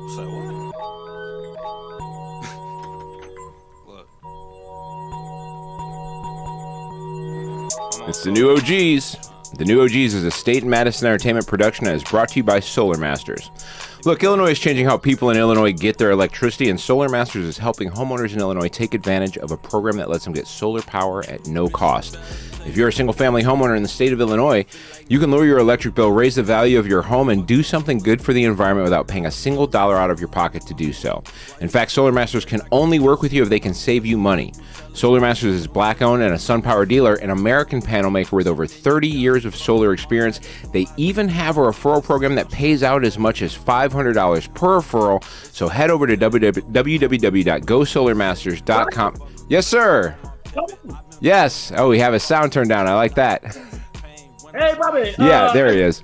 Say what? Look. It's the new OGs. The new OGs is a State and Madison Entertainment production that is brought to you by Solar Masters. Look, Illinois is changing how people in Illinois get their electricity, and Solar Masters is helping homeowners in Illinois take advantage of a program that lets them get solar power at no cost. If you're a single-family homeowner in the state of Illinois, you can lower your electric bill, raise the value of your home, and do something good for the environment without paying a single dollar out of your pocket to do so. In fact, Solar Masters can only work with you if they can save you money. Solar Masters is black-owned and a SunPower dealer, an American panel maker with over 30 years of solar experience. They even have a referral program that pays out as much as $500 per referral. So head over to www.gosolarmasters.com. Yes, sir. Yes. Oh, we have his sound turned down. I like that. Hey, Bobby. Yeah, there he is.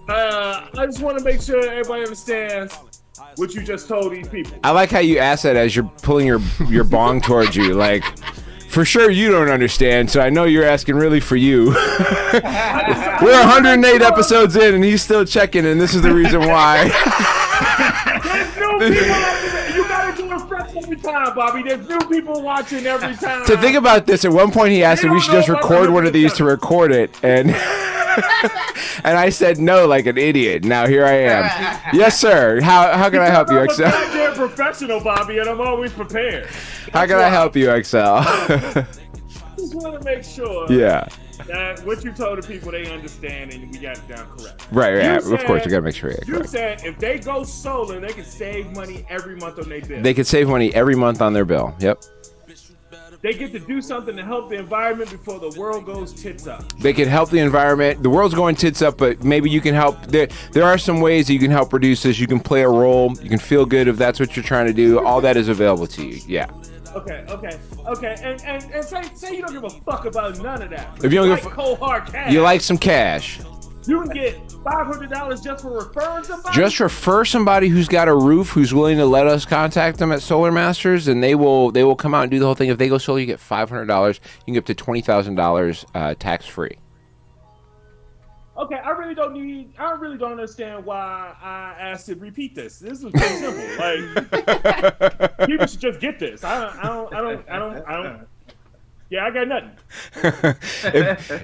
I just want to make sure everybody understands what you just told these people. I like how you ask that as you're pulling your bong towards you. Like, for sure you don't understand, so I know you're asking really for you. We're 108 episodes in, and he's still checking, and this is the reason why. There's new people. You gotta do it fresh every time, Bobby. There's new people watching every time. To think about this, at one point he asked if we should just record one of these to record it, and and I said no like an idiot. Now here I am. Yes, sir. How can I help you, XL? I'm a goddamn professional, Bobby, and I'm always prepared. How can I help you, XL? Just want to make sure that what you told the people, they understand and we got it down correct. Right. Of course, we got to make sure. You said if they go solar, they can save money every month on their bill. They could save money every month on their bill. Yep. They get to do something to help the environment before the world goes tits up. They can help the environment. The world's going tits up, but maybe you can help. There are some ways that you can help reduce this. You can play a role. You can feel good if that's what you're trying to do. All that is available to you. Yeah. Okay. And say you don't give a fuck about none of that. If you don't like cold hard cash. You like some cash. You can get $500 just for referring somebody? Just refer somebody who's got a roof, who's willing to let us contact them at Solar Masters, and they will come out and do the whole thing. If they go solar, you get $500. You can get up to $20,000 tax free. Okay, I really don't understand why I asked to repeat this. This is pretty simple. Like, people should just get this. I don't. Yeah, I got nothing.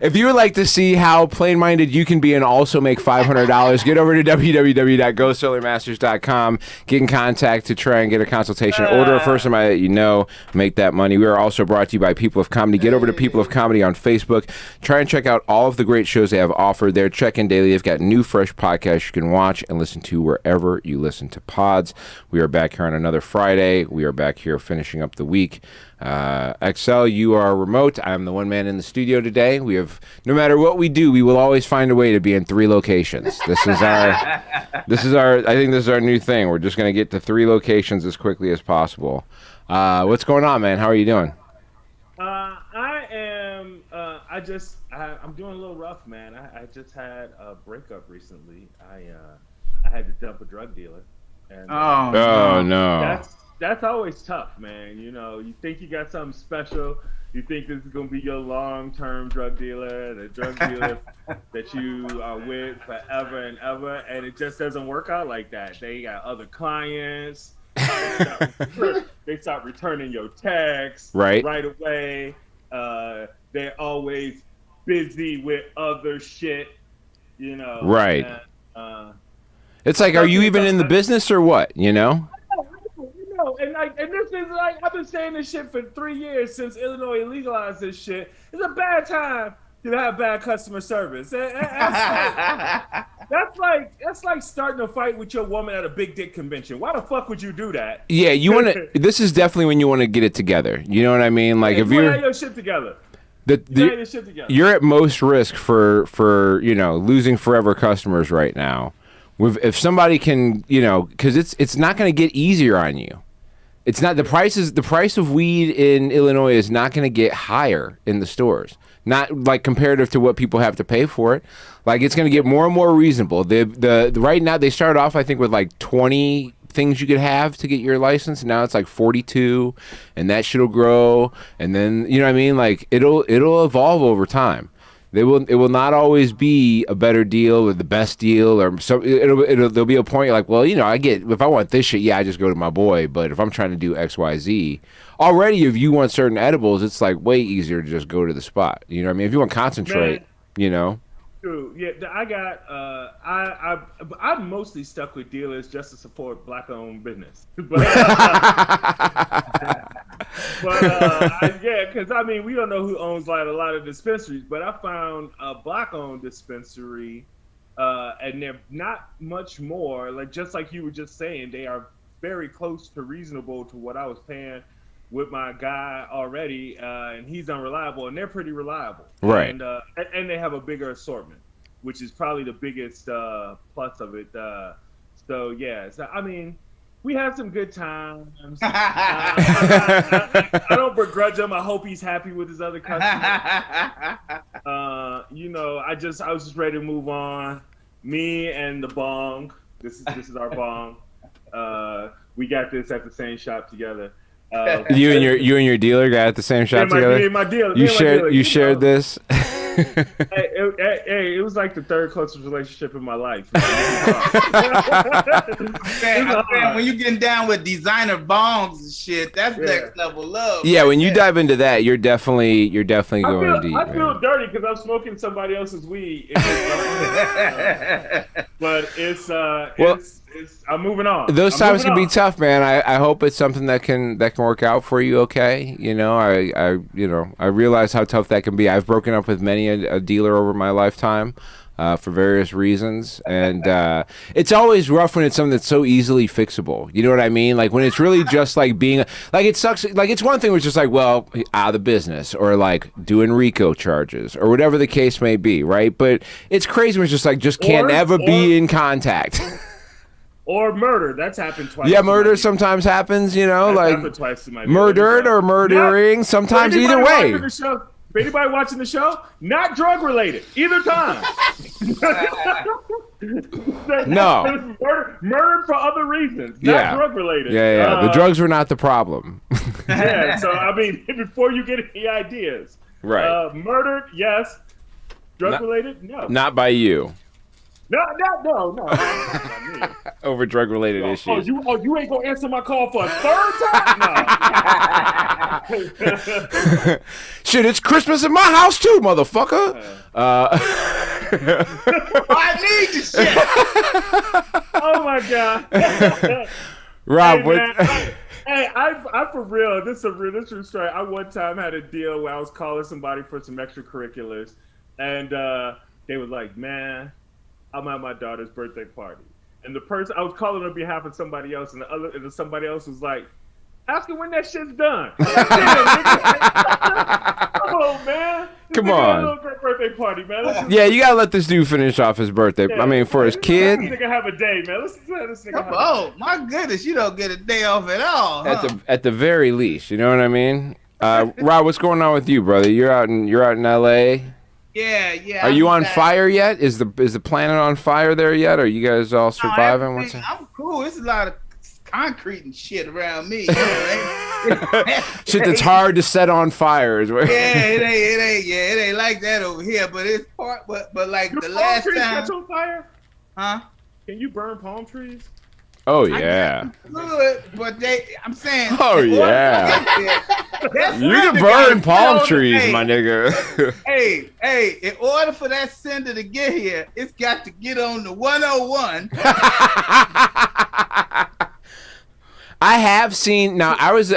If you would like to see how plain-minded you can be and also make $500, get over to www.gosolarmasters.com. Get in contact to try and get a consultation. Order for somebody that you know. Make that money. We are also brought to you by People of Comedy. Get over to People of Comedy on Facebook. Try and check out all of the great shows they have offered there. Check in daily. They've got new, fresh podcasts you can watch and listen to wherever you listen to pods. We are back here on another Friday. We are back here finishing up the week. XL, you are remote. I'm the one man in the studio today. We have, no matter what we do, we will always find a way to be in 3 locations. I think this is our new thing. We're just going to get to 3 locations as quickly as possible. What's going on, man? How are you doing? I'm doing a little rough, man. I just had a breakup recently. I had to dump a drug dealer. And, no. That's always tough, man. You know, you think you got something special. You think this is going to be your long-term drug dealer, the drug dealer that you are with forever and ever, and it just doesn't work out like that. They got other clients. They start returning your texts right away. They're always busy with other shit, you know. Right. It's like, are you even in the business or what, you know? And this is like, I've been saying this shit for 3 years since Illinois legalized this shit. It's a bad time to have bad customer service. That's like starting a fight with your woman at a big dick convention. Why the fuck would you do that? Yeah, you want to. This is definitely when you want to get it together. You know what I mean? Like, if you're your shit together. You're at most risk for losing forever customers right now. If somebody can, because it's not going to get easier on you. It's not the price of weed in Illinois is not going to get higher in the stores. Not like comparative to what people have to pay for it. Like, it's going to get more and more reasonable. The right now they started off I think with like 20 things you could have to get your license. Now it's like 42, and that shit'll grow. And then, you know what I mean? Like, it'll evolve over time. It will not always be a better deal or the best deal or so. There'll be a point you're like, well, I get if I want this shit, yeah, I just go to my boy. But if I'm trying to do X, Y, Z, already if you want certain edibles, it's like way easier to just go to the spot. You know what I mean? If you want to concentrate, True. Yeah, I got. I'm mostly stuck with dealers just to support black-owned business. Yeah, because I mean, we don't know who owns like a lot of dispensaries, but I found a black-owned dispensary, and they're not much more. Like just like you were just saying, they are very close to reasonable to what I was paying with my guy already, and he's unreliable, and they're pretty reliable, right? And they have a bigger assortment, which is probably the biggest plus of it. So yeah, I mean, we had some good times. I don't begrudge him. I hope he's happy with his other customers. I was just ready to move on. Me and the bong. This is our bong. We got this at the same shop together. You and your dealer got at the same shop together. Me and my dealer. You shared this. Hey, it was like the third closest relationship in my life. Man, when you getting down with designer bongs and shit, that's next level love. Yeah, when you dive into that, you're definitely going deep. I feel dirty because I'm smoking somebody else's weed. But I'm moving on. Those times can be tough, man. I hope it's something that can work out for you. Okay, I realize how tough that can be. I've broken up with many a dealer over my lifetime for various reasons, and it's always rough when it's something that's so easily fixable. You know what I mean? Like when it's really just like being like it sucks. Like it's one thing where it's just like, well, out of the business, or like doing RICO charges, or whatever the case may be, right? But it's crazy when it's just like can't ever be in contact. Or murder. That's happened twice. Yeah, murder sometimes happens, like twice murdered or murdering. Sometimes either way. For anybody watching the show, not drug related either time. No. Murdered for other reasons, not drug related. Yeah. The drugs were not the problem. Yeah. So I mean, before you get any ideas, right? Murdered, yes. Drug related, no. Not by you. No. Over drug-related issues. You ain't gonna answer my call for a third time? No. Shit, it's Christmas in my house too, motherfucker. I need this shit. Oh my god. Rob, I for real. This is true story. I one time had a deal where I was calling somebody for some extracurriculars, and they were like, "Man, I'm at my daughter's birthday party," and the person I was calling on behalf of somebody else, and somebody else was like, "Ask her when that shit's done." Come on, man. Come on. A great birthday party, man. Yeah, you gotta let this dude finish off his birthday. I mean, for his kid. This nigga have a day, man. Let's let this nigga have a day. Oh my goodness, you don't get a day off at all. At the very least, you know what I mean? Rob, what's going on with you, brother? You're out in LA. Yeah. Are you on fire yet? Is the planet on fire there yet? Are you guys all surviving? I'm cool. There's a lot of concrete and shit around me. You know, right? Shit that's hard to set on fire. It ain't like that over here. But it's part. But like the last time. Catch on fire? Huh? Can you burn palm trees? Oh yeah. Good, but I'm saying. Oh yeah. You can burn palm trees, my nigga. Hey, in order for that sender to get here, it's got to get on the 101. I have seen. Now I was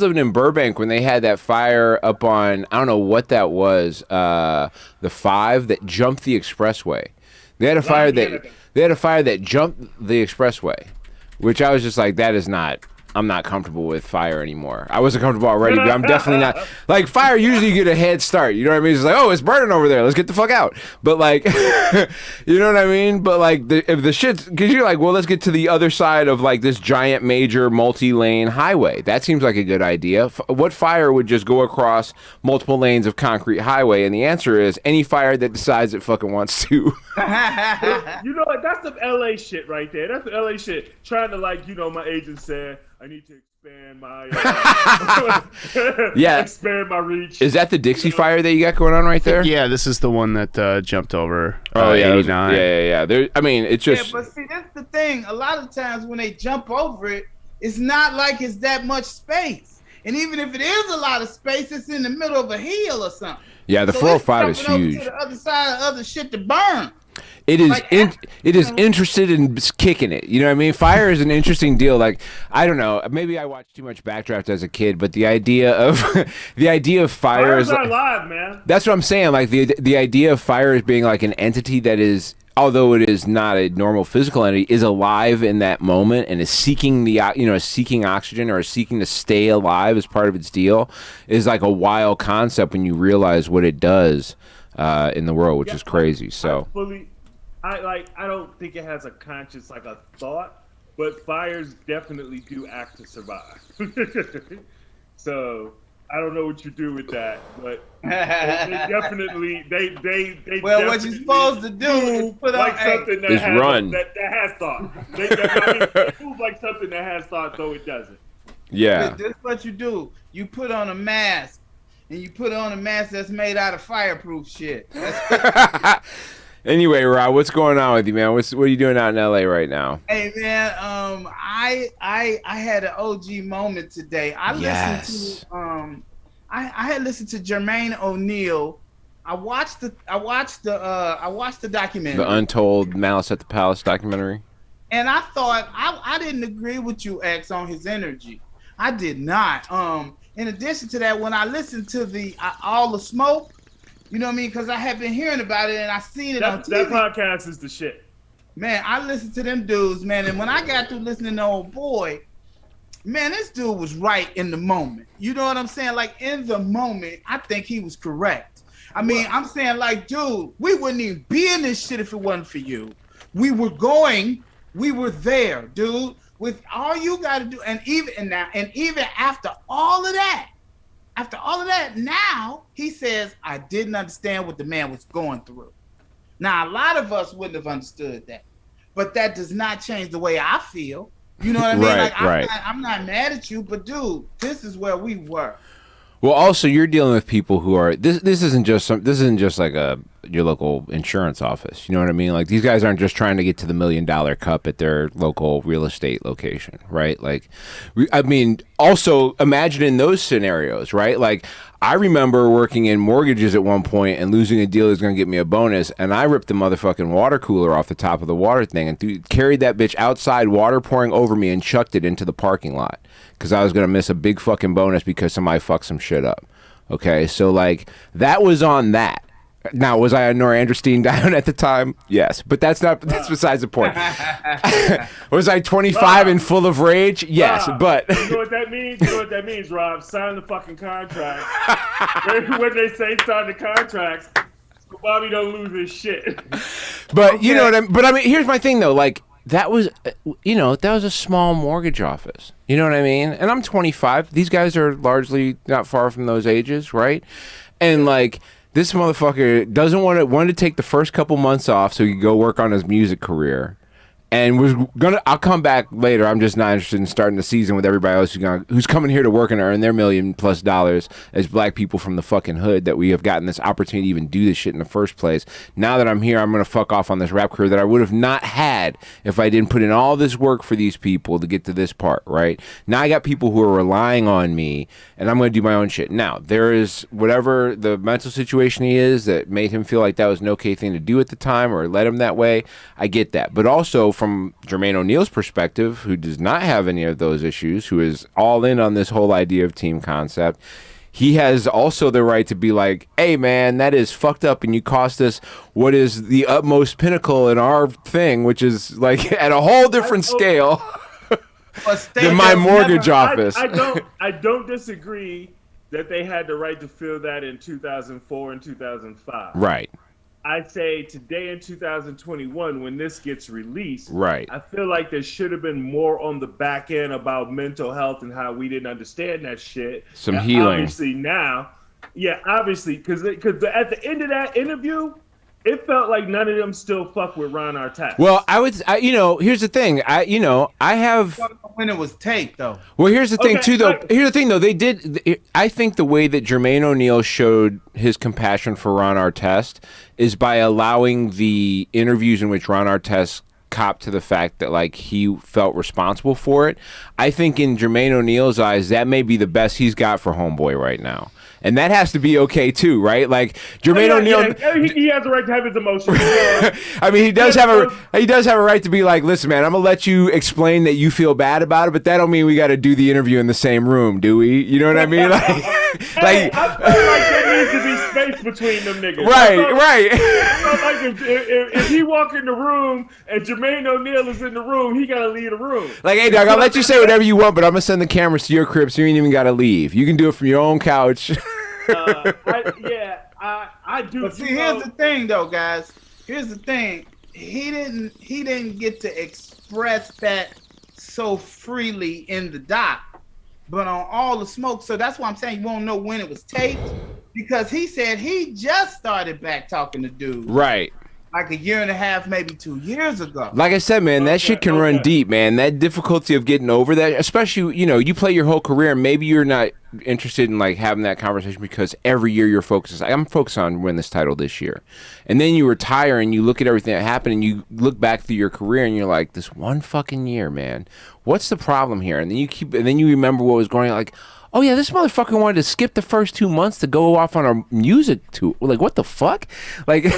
living in Burbank when they had that fire up on, I don't know what that was, the 5 that jumped the expressway. They had a fire that jumped the expressway, which I was just like, I'm not comfortable with fire anymore. I wasn't comfortable already, but I'm definitely not. Like, fire, usually you get a head start. You know what I mean? It's like, oh, it's burning over there. Let's get the fuck out. But, like, you know what I mean? But, like, if the shit's... Because you're like, well, let's get to the other side of, like, this giant, major, multi-lane highway. That seems like a good idea. What fire would just go across multiple lanes of concrete highway? And the answer is any fire that decides it fucking wants to. You know, like, that's the LA shit right there. That's the LA shit. Trying to, like, you know, my agent said... I need to expand my expand my reach. Is that the Dixie fire that you got going on right there? Yeah, this is the one that jumped over. Oh yeah, 89. yeah. There, I mean, it's just. Yeah, but see, that's the thing. A lot of times when they jump over it, it's not like it's that much space. And even if it is a lot of space, it's in the middle of a hill or something. Yeah, the 405 is huge. To the other side of other shit to burn. It is Like, it is interested in kicking it. You know what I mean? Fire is an interesting deal. Like, I don't know, maybe I watched too much Backdraft as a kid, but the idea of fire is like, alive, man. That's what I'm saying. Like the idea of fire as being like an entity that is, although it is not a normal physical entity, is alive in that moment and is seeking seeking oxygen or is seeking to stay alive as part of its deal, is like a wild concept when you realize what it does in the world, which is crazy. So I don't think it has a conscious, like a thought, but fires definitely do act to survive. So I don't know what you do with that, but they definitely well, what you're supposed to do is put like on something that has thought. They move like something that has thought, though it doesn't. Yeah. This is what you do. You put on a mask, and you put on a mask that's made out of fireproof shit. Anyway, Rob, what's going on with you, man? What are you doing out in LA right now? Hey, man, I had an OG moment today. I listened to I had listened to Jermaine O'Neal. I watched the documentary, The Untold Malice at the Palace documentary. and I thought I didn't agree with you, X, on his energy. I did not. In addition to that, when I listened to the All the Smoke, you know what I mean? Because I have been hearing about it and I seen it on TV. That podcast is the shit. Man, I listened to them dudes, man. And when I got through listening to Old Boy, man, this dude was right in the moment. You know what I'm saying? Like, in the moment, I think he was correct. I mean, I'm saying, like, dude, we wouldn't even be in this shit if it wasn't for you. We were there, dude. With all you got to do, and even after all of that, now he says, I didn't understand what the man was going through. Now, a lot of us wouldn't have understood that, but that does not change the way I feel. You know what I mean? Right, I'm not mad at you, but dude, this is where we were. Well, also you're dealing with people who are this isn't just like your local insurance office. You know what I mean? Like, these guys aren't just trying to get to the $1 million cup at their local real estate location, right? Like, I mean, also imagine in those scenarios, right? Like, I remember working in mortgages at one point and losing a deal that was going to get me a bonus, and I ripped the motherfucking water cooler off the top of the water thing and carried that bitch outside, water pouring over me, and chucked it into the parking lot because I was going to miss a big fucking bonus because somebody fucked some shit up. Okay, so like, that was on that. Now, was I a Norandrostine down at the time? Yes, but that's besides the point. Was I 25 and full of rage? Yes, but you know what that means? You know what that means, Rob? Sign the fucking contract. When they say sign the contracts, so Bobby don't lose his shit. But okay. You know what I mean? But I mean, here's my thing though. Like, that was a small mortgage office. You know what I mean? And I'm 25. These guys are largely not far from those ages, right? And like, this motherfucker doesn't want to take the first couple months off so he can go work on his music career. And I'll come back later. I'm just not interested in starting the season with everybody else who's coming here to work and earn their $1 million+ as black people from the fucking hood, that we have gotten this opportunity to even do this shit in the first place. Now that I'm here, I'm going to fuck off on this rap career that I would have not had if I didn't put in all this work for these people to get to this part, right? Now I got people who are relying on me, and I'm going to do my own shit. Now, there is whatever the mental situation he is that made him feel like that was an okay thing to do at the time or led him that way. I get that. But also, from Jermaine O'Neal's perspective, who does not have any of those issues, who is all in on this whole idea of team concept, he has also the right to be like, hey man, that is fucked up and you cost us what is the utmost pinnacle in our thing, which is like at a whole different scale than my mortgage office. I don't disagree that they had the right to feel that in 2004 and 2005. Right. I say today in 2021, when this gets released, right, I feel like there should have been more on the back end about mental health and how we didn't understand that shit. Some healing. Obviously now, obviously, because at the end of that interview, it felt like none of them still fuck with Ron Artest. Well, here's the thing. I have. when it was taped, though. Well, here's the thing, Okay, too, though. Here's the thing, though. They did. I think the way that Jermaine O'Neal showed his compassion for Ron Artest is by allowing the interviews in which Ron Artest copped to the fact that, like, he felt responsible for it. I think in Jermaine O'Neal's eyes, that may be the best he's got for Homeboy right now. And that has to be okay too, right? Like Jermaine O'Neal, he has a right to have his emotions. I mean, he does have a right to be like, listen, man, I'm gonna let you explain that you feel bad about it, but that don't mean we got to do the interview in the same room, do we? You know what I mean? Like, hey, I feel like there needs to be space between them niggas. Right. I feel like if he walk in the room and Jermaine O'Neal is in the room, he gotta leave the room. Like, hey, dog, I'll let you say whatever you want, but I'm gonna send the cameras to your crib, so you ain't even gotta leave. You can do it from your own couch. I do. But see, here's the thing, though, guys. Here's the thing. He didn't get to express that so freely in the doc, but on All the Smoke. So that's why I'm saying you won't know when it was taped, because he said he just started back talking to dudes. Right. Like a year and a half, maybe 2 years ago. Like I said, man, that shit can run deep, man. That difficulty of getting over that, especially, you know, you play your whole career, and maybe you're not interested in, like, having that conversation because every year you're focused. I'm focused on win this title this year. And then you retire and you look at everything that happened and you look back through your career and you're like, this one fucking year, man. What's the problem here? And then you remember what was going on, like, oh yeah, this motherfucker wanted to skip the first 2 months to go off on a music tour. Like, what the fuck? Like,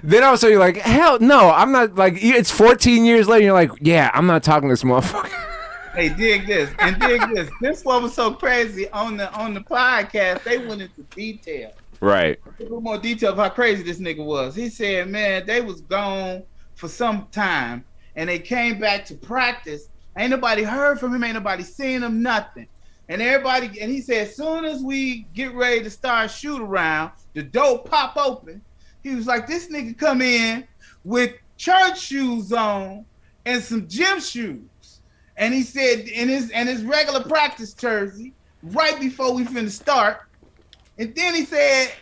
then also you're like, hell no, I'm not. Like, it's 14 years later. And you're like, yeah, I'm not talking to this motherfucker. Hey, dig this and dig this. This one was so crazy on the podcast. They went into detail. Right. A little more detail of how crazy this nigga was. He said, man, they was gone for some time and they came back to practice. Ain't nobody heard from him. Ain't nobody seen him. Nothing. And he said, as soon as we get ready to start shoot around, the door pop open. He was like, this nigga come in with church shoes on and some gym shoes. And he said, in his regular practice jersey, right before we finna start. And then he said,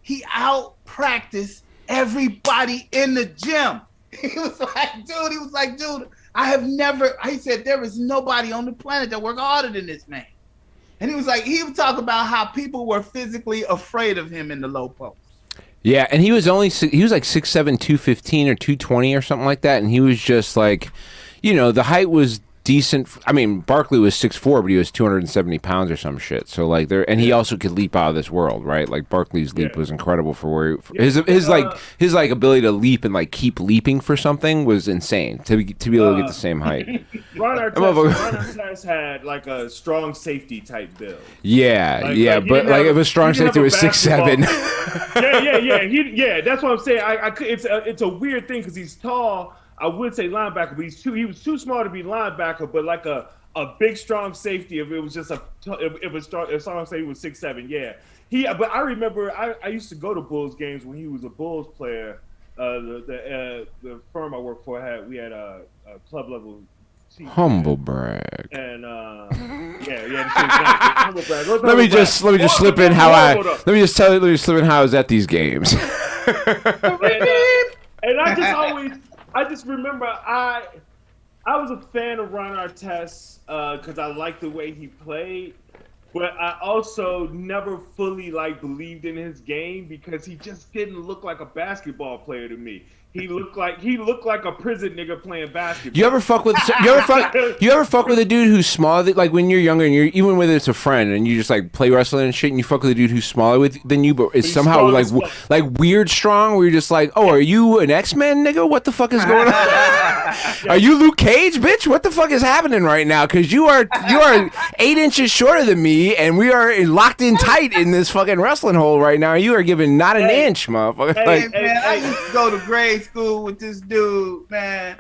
he out practiced everybody in the gym. He was like, dude, he said, there is nobody on the planet that work harder than this man. And he would talk about how people were physically afraid of him in the low post. Yeah, and he was like 6'7", 215 or 220 or something like that. And he was just like, you know, the height was decent. I mean, Barkley was 6'4", but he was 270 pounds or some shit. So like and he also could leap out of this world, right? Like Barkley's leap was incredible for where his ability to leap and like keep leaping for something was insane to be able to get the same height. Ron Artest had like a strong safety type build. Yeah, but if a strong safety was 6'7". Yeah. That's what I'm saying. It's a weird thing because he's tall. I would say linebacker, but he was too small to be linebacker. But like a big strong safety, if it was just if someone say he was 6'7", yeah. But I remember I used to go to Bulls games when he was a Bulls player. The firm I worked for had a club level. Humble brag. And humble brag. Let me just slip in how I was at these games. And I just remember I was a fan of Ron Artest because I liked the way he played, but I also never fully believed in his game because he just didn't look like a basketball player to me. He looked like a prison nigga playing basketball. You ever fuck with a dude who's smaller? Like when you're younger and you're even whether it's a friend and you just like play wrestling and shit, and you fuck with a dude who's smaller than you, but is somehow like weird strong. Where you're just like, oh, are you an X-Men nigga? What the fuck is going on? Are you Luke Cage, bitch? What the fuck is happening right now? Because you are 8 inches shorter than me, and we are locked in tight in this fucking wrestling hole right now. You are giving not an inch, motherfucker. I used to go to grade school with this dude, man,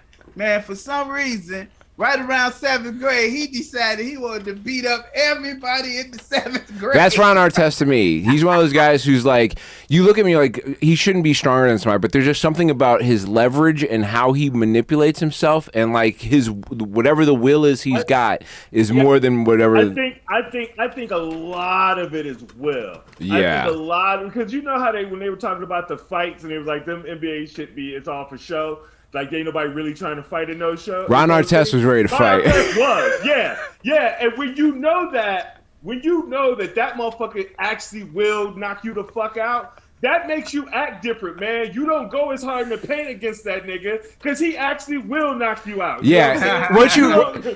for some reason, right around 7th grade, he decided he wanted to beat up everybody in the 7th grade. That's Ron Artest to me. He's one of those guys who's like, you look at me like, he shouldn't be stronger than somebody, but there's just something about his leverage and how he manipulates himself, and like his whatever the will is he's got is more than whatever. I think a lot of it is will. Yeah. I think a lot, because you know how when they were talking about the fights and it was like them NBA shit it's all for show. like ain't nobody really trying to fight in those shows. Ron Artest was ready to fight. Yeah. And when you know that motherfucker actually will knock you the fuck out, that makes you act different, man. You don't go as hard in the paint against that nigga because he actually will knock you out. Yeah,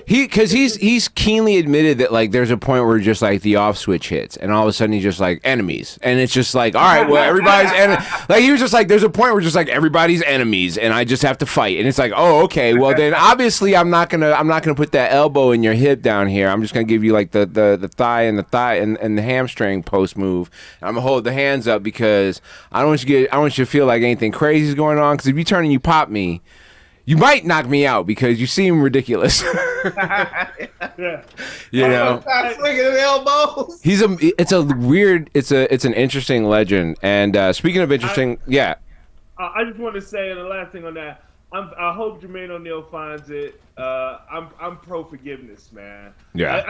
because he's keenly admitted that like there's a point where just like the off switch hits, and all of a sudden he's just like enemies, and it's just like all right, well everybody's like he was just like there's a point where just like everybody's enemies, and I just have to fight, and it's like oh okay, well then obviously I'm not gonna put that elbow in your hip down here. I'm just gonna give you like the thigh and the hamstring post move. And I'm gonna hold the hands up because I don't want you to feel like anything crazy is going on. Because if you turn and you pop me, you might knock me out because you seem ridiculous. Yeah. You know, swinging the elbows. It's an interesting legend. And speaking of interesting, I just want to say the last thing on that. I hope Jermaine O'Neal finds it. I'm pro forgiveness, man. Yeah.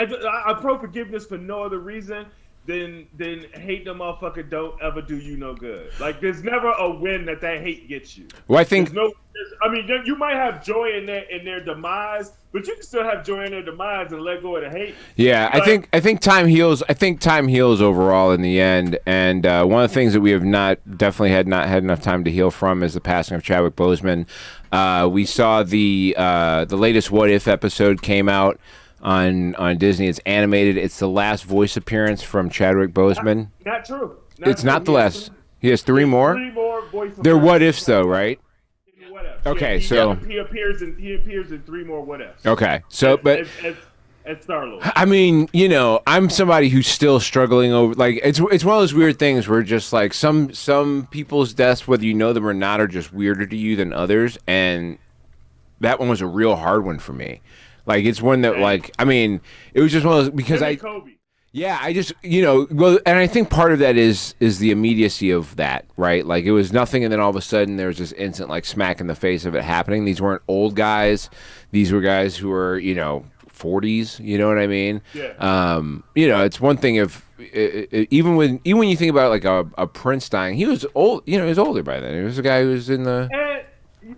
I'm pro forgiveness for no other reason then hate the motherfucker don't ever do you no good. Like there's never a win that hate gets you. Well, I think you might have joy in their demise, but you can still have joy in their demise and let go of the hate. Yeah, like, I think time heals. I think time heals overall in the end. And one of the things that we have not had enough time to heal from is the passing of Chadwick Boseman. We saw the latest What If episode came out on Disney. It's animated. It's the last voice appearance from Chadwick Boseman. Not true. It's not the last. He has three more. Voice They're what ifs though, right? What ifs. Okay, he appears in three more what ifs. Okay, so as Star-Lord. I mean, you know, I'm somebody who's still struggling over like it's one of those weird things where just like some people's deaths, whether you know them or not, are just weirder to you than others, and that one was a real hard one for me. Like it's one that like I mean it was just one of those because Kobe. Yeah, I just well, and I think part of that is the immediacy of that, right? Like it was nothing, and then all of a sudden there was this instant like smack in the face of it happening. These weren't old guys; these were guys who were 40s. You know what I mean? Yeah. It's one thing if even when you think about like a Prince dying, he was old. He was older by then. He was a guy who was in the.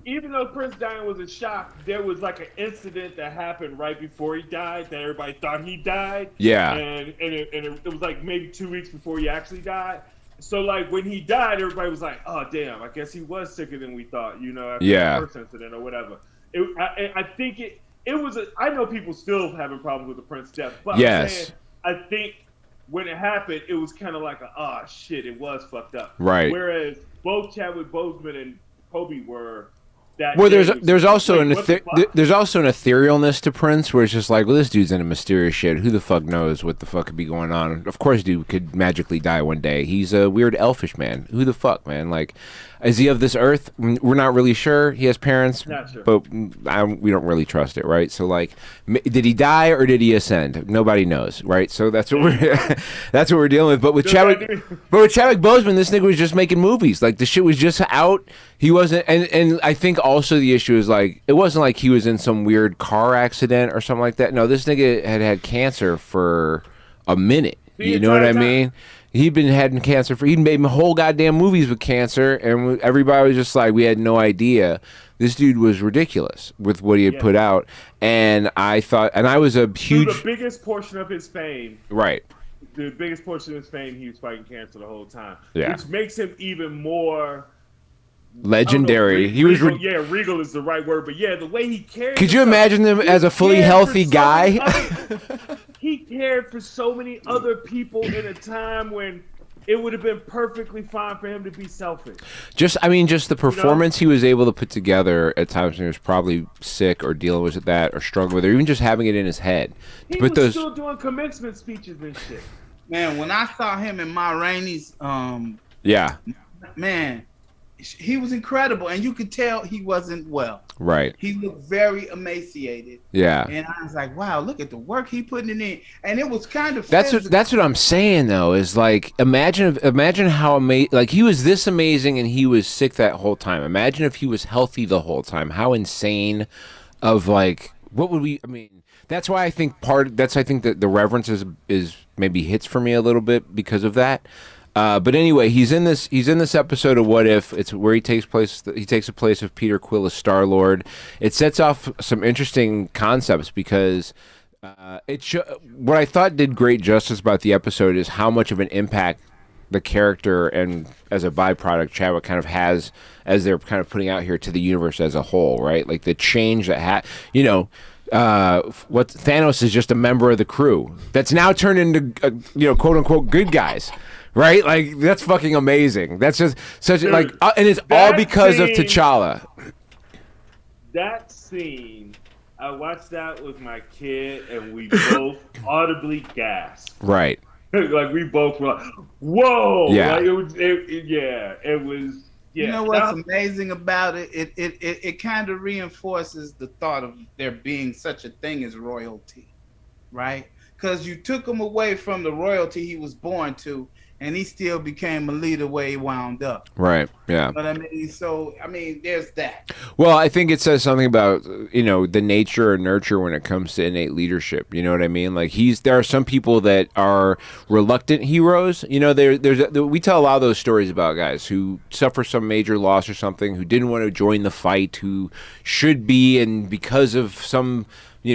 Even though Prince dying was a shock, there was like an incident that happened right before he died that everybody thought he died. Yeah. And it was like maybe 2 weeks before he actually died. So like when he died, everybody was like, "Oh damn, I guess he was sicker than we thought." After the first incident or whatever. I think it was. I know people still having problems with the Prince death, but yes. I think when it happened, it was kind of like shit, it was fucked up. Right. Whereas both Chadwick Boseman and Kobe were. Well, there's also an etherealness to Prince where it's just like, well, this dude's in a mysterious shit. Who the fuck knows what the fuck could be going on? Of course, dude could magically die one day. He's a weird elfish man. Who the fuck, man? Like, is he of this earth? We're not really sure. He has parents, not sure. But we don't really trust it, right? So, like, did he die or did he ascend? Nobody knows, right? So that's what we're dealing with. But with Chadwick Boseman, this nigga was just making movies. Like the shit was just out. He wasn't, and I think also the issue is like it wasn't like he was in some weird car accident or something like that. No, this nigga had cancer for a minute. You know what I mean? He'd been having cancer he'd made whole goddamn movies with cancer, and everybody was just like, we had no idea. This dude was ridiculous with what he had put out, and I thought, and I was a huge. The biggest portion of his fame, right? The biggest portion of his fame, he was fighting cancer the whole time, which makes him even more. Legendary. Regal is the right word, but the way he carried. Could you imagine him as a fully healthy guy? He cared for so many other people in a time when it would have been perfectly fine for him to be selfish. Just the performance he was able to put together at times when he was probably sick or dealing with that or struggling with it, or even just having it in his head. He was still doing commencement speeches and shit. Man, when I saw him in Ma Rainey's, man. He was incredible, and you could tell he wasn't well. Right. He looked very emaciated. Yeah. And I was like, wow, look at the work he putting in. And it was kind of that's what I'm saying though, is like imagine how amazing, like he was this amazing and he was sick that whole time. Imagine if he was healthy the whole time. How insane of like what would we that's why I think that the reverence is maybe hits for me a little bit because of that. But anyway, he's in this episode of What If. It's where he takes the place of Peter Quill as Star-Lord. It sets off some interesting concepts because what I thought did great justice about the episode is how much of an impact the character and as a byproduct Chadwick kind of has as they're kind of putting out here to the universe as a whole, right? Like the change that what Thanos is just a member of the crew that's now turned into quote unquote good guys, right? Like that's fucking amazing. That's just such and it's all because of T'Challa. That scene, I watched that with my kid and we both audibly gasped. Right. Like we both were like, "Whoa!" Yeah. Like it was. Yeah. You know what's amazing about it? It kind of reinforces the thought of there being such a thing as royalty, right? Because you took him away from the royalty he was born to, and he still became a leader where he wound up. Right. Yeah. But I mean, so there's that. Well, I think it says something about the nature or nurture when it comes to innate leadership. You know what I mean? Like there are some people that are reluctant heroes. We tell a lot of those stories about guys who suffer some major loss or something, who didn't want to join the fight, who should be, and because of some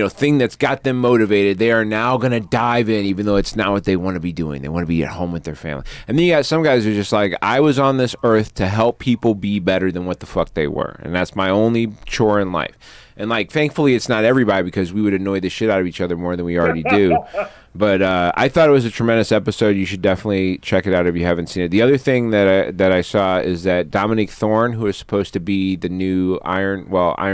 thing that's got them motivated, they are now going to dive in, even though it's not what they want to be doing. They want to be at home with their family. And then you got some guys who are just like, I was on this earth to help people be better than what the fuck they were. And that's my only chore in life. And thankfully it's not everybody, because we would annoy the shit out of each other more than we already do. But I thought it was a tremendous episode. You should definitely check it out if you haven't seen it. The other thing that I saw is that Dominique Thorne, who is supposed to be the new Iron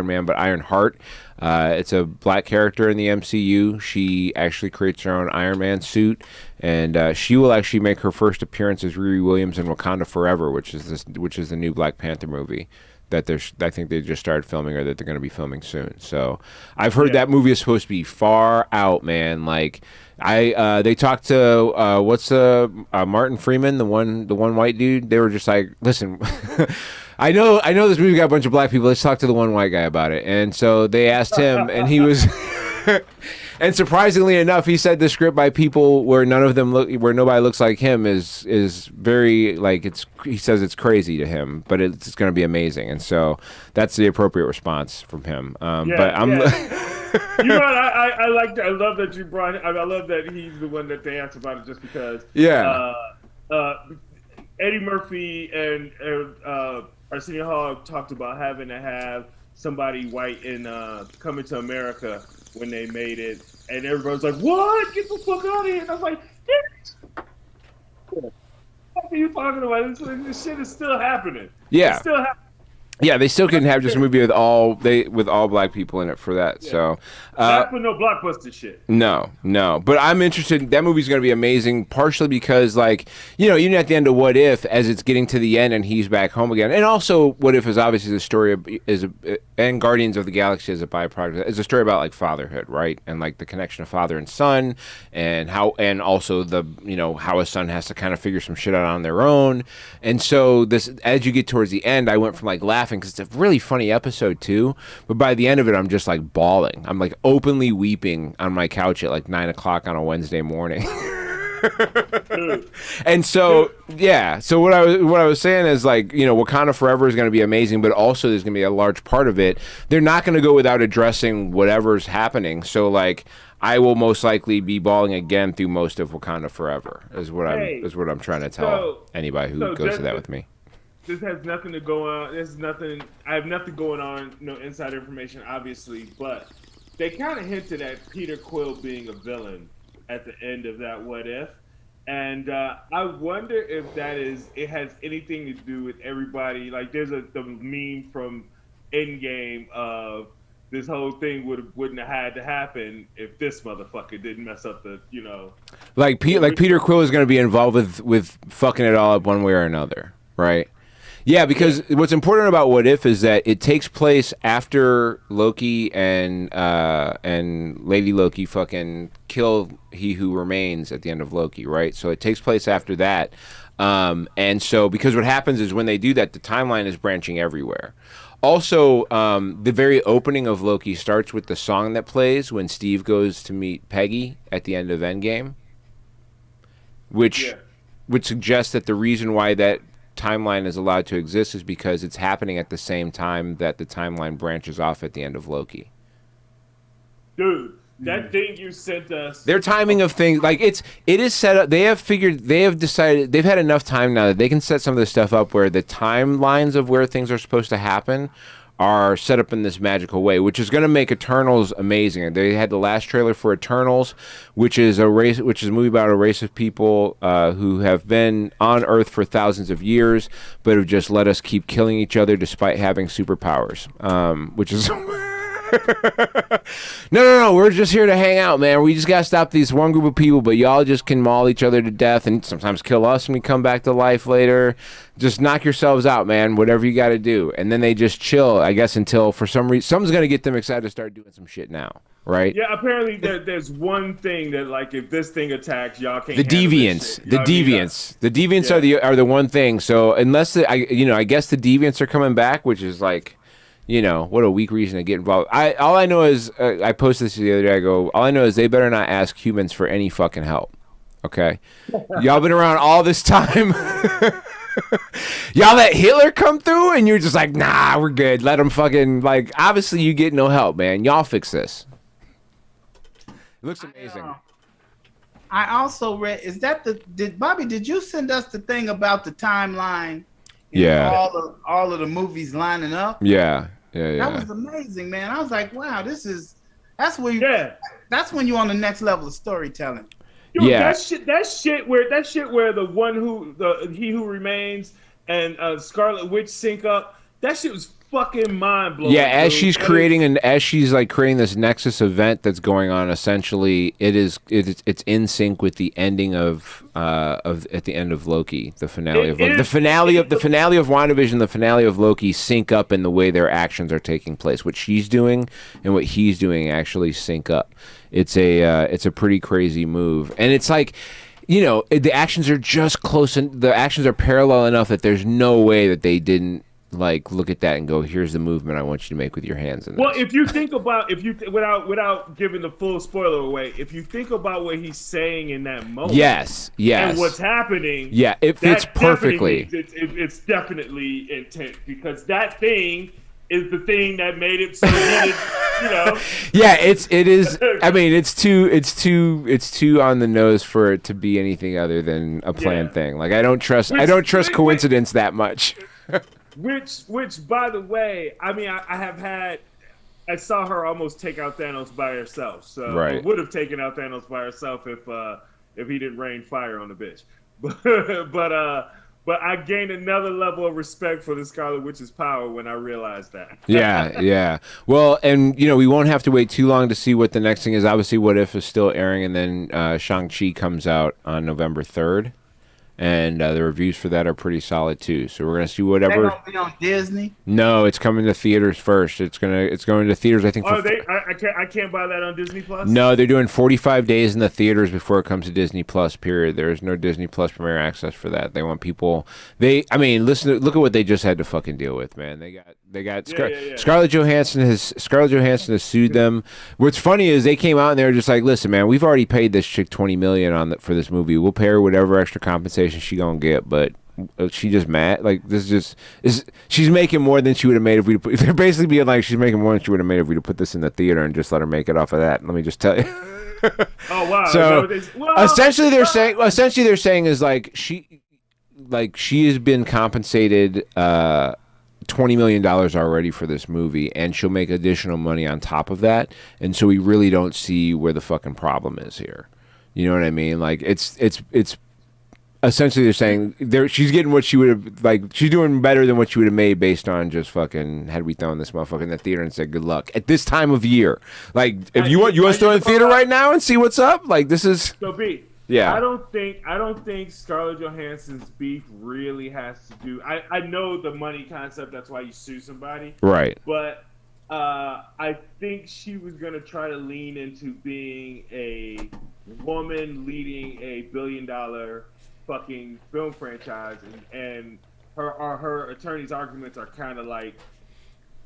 Man, but Iron Heart, it's a black character in the MCU. She actually creates her own Iron Man suit, and she will actually make her first appearance as Riri Williams in Wakanda Forever, which is the new Black Panther movie that I think they just started filming, or that they're going to be filming soon. So I've heard that movie is supposed to be far out, man. Like they talked to Martin Freeman, the one white dude. They were just like, listen. I know this movie got a bunch of black people. Let's talk to the one white guy about it. And so they asked him, and he was, and surprisingly enough, he said the script by people where nobody looks like him is very he says it's crazy to him, but it's going to be amazing. And so that's the appropriate response from him. But I'm. You know what? I like that. I love that you brought. I love that he's the one that they asked about it, just because. Yeah. Eddie Murphy and Arsenio Hall talked about having to have somebody white in Coming to America when they made it, and everybody was like, "What? Get the fuck out of here!" And I was like, "What are you talking about? This shit is still happening." Yeah, it's still happening. Yeah, they still couldn't have just a movie with all black people in it for that. Yeah. So not for no blockbuster shit. No. But I'm interested. That movie's going to be amazing, partially because, even at the end of What If, as it's getting to the end and he's back home again, and also What If is obviously the story and Guardians of the Galaxy as a byproduct is a story about fatherhood, right, and the connection of father and son, and also how a son has to kind of figure some shit out on their own. And so this, as you get towards the end, I went from laughing because it's a really funny episode too, but by the end of it I'm just bawling. I'm openly weeping on my couch at 9:00 on a Wednesday morning. And so so what I was saying is Wakanda Forever is going to be amazing, but also there's going to be a large part of it they're not going to go without addressing whatever's happening. So I will most likely be bawling again through most of Wakanda Forever is what I'm trying to tell anybody who goes to that with me. This has nothing to go on. I have nothing going on. No inside information, obviously, but they kind of hinted at Peter Quill being a villain at the end of that What If, and I wonder if it has anything to do with everybody. There's the meme from Endgame of this whole thing wouldn't have had to happen if this motherfucker didn't mess up the Peter Quill is going to be involved with fucking it all up one way or another, right? Yeah, because what's important about What If is that it takes place after Loki and Lady Loki fucking kill He Who Remains at the end of Loki, right? So it takes place after that. And so because what happens is when they do that, the timeline is branching everywhere. Also, the very opening of Loki starts with the song that plays when Steve goes to meet Peggy at the end of Endgame, which would suggest that the reason why that timeline is allowed to exist is because it's happening at the same time that the timeline branches off at the end of Loki. Dude, that thing you sent us. Their timing of things, like it is set up. They have decided they've had enough time now that they can set some of this stuff up where the timelines of where things are supposed to happen are set up in this magical way, which is going to make Eternals amazing. They had the last trailer for Eternals, which is a movie about a race of people who have been on Earth for thousands of years, but have just let us keep killing each other despite having superpowers, which is. No. We're just here to hang out, man. We just gotta stop these one group of people, but y'all just can maul each other to death and sometimes kill us when we come back to life later. Just knock yourselves out, man. Whatever you gotta do. And then they just chill, I guess, until for some reason something's gonna get them excited to start doing some shit now, right? Yeah, apparently there's one thing that, like, if this thing attacks, y'all can't. The deviants. The deviants are the one thing. So unless I guess the deviants are coming back, which is like. What a weak reason to get involved. All I know is, I posted this the other day, all I know is they better not ask humans for any fucking help, okay? Y'all been around all this time. Y'all let Hitler come through, and you're just like, nah, we're good. Let him fucking, like, obviously you get no help, man. Y'all fix this. It looks amazing. I also read, did you send us the thing about the timeline? Yeah. All of the movies lining up? Yeah. That was amazing, man. I was like, wow, that's when you're on the next level of storytelling. Dude, yeah. That shit where the He Who Remains and Scarlet Witch sync up, that shit was fucking mind blowing. Yeah, as she's creating this Nexus event that's going on, essentially it's in sync with the ending of at the end of Loki, the finale of Loki. The finale of WandaVision, the finale of Loki sync up in the way their actions are taking place. What she's doing and what he's doing actually sync up. It's a pretty crazy move. And it's like, the actions are just close and the actions are parallel enough that there's no way that they didn't like look at that and go, here's the movement I want you to make with your hands. Well, if you think about, without giving the full spoiler away, if you think about what he's saying in that moment, yes, and what's happening, it fits perfectly. It's definitely intent, because that thing is the thing that made it so heated, Yeah, it is. I mean, it's too on the nose for it to be anything other than a planned thing. Like I don't trust coincidence that much. Which, by the way, I mean, I saw her almost take out Thanos by herself. So right. Would have taken out Thanos by herself if he didn't rain fire on the bitch. But I gained another level of respect for the Scarlet Witch's power when I realized that. Yeah. Well, and we won't have to wait too long to see what the next thing is. Obviously, What If is still airing, and then Shang-Chi comes out on November 3rd. And the reviews for that are pretty solid too. So we're gonna see whatever. They're gonna be on Disney? No, it's coming to theaters first. It's going to theaters. I think. I can't buy that on Disney Plus. No, they're doing 45 days in the theaters before it comes to Disney Plus. Period. There is no Disney Plus Premier access for that. They want people. Look at what they just had to fucking deal with, man. They got Scarlett Johansson has sued them. What's funny is they came out and they were just like, listen, man, we've already paid this chick $20 million for this movie. We'll pay her whatever extra compensation she gonna get, but she just mad. Like she's making more than she would have made if they're basically being like she's making more than she would have made if we'd have put this in the theater and just let her make it off of that. Let me just tell you. Oh wow! So essentially they're saying is she has been compensated $20 million already for this movie, and she'll make additional money on top of that. And so we really don't see where the fucking problem is here. You know what I mean? Like it's. Essentially, they're saying she's getting what she would have, she's doing better than what she would have made based on just fucking, had we thrown this motherfucker in the theater and said, good luck. At this time of year. Like, if you want to throw in the theater right now and see what's up? Like, this is... So, B, yeah. I don't think Scarlett Johansson's beef really has to do... I know the money concept, that's why you sue somebody. Right. But I think she was going to try to lean into being a woman leading a billion-dollar fucking film franchise, and her attorney's arguments are kind of like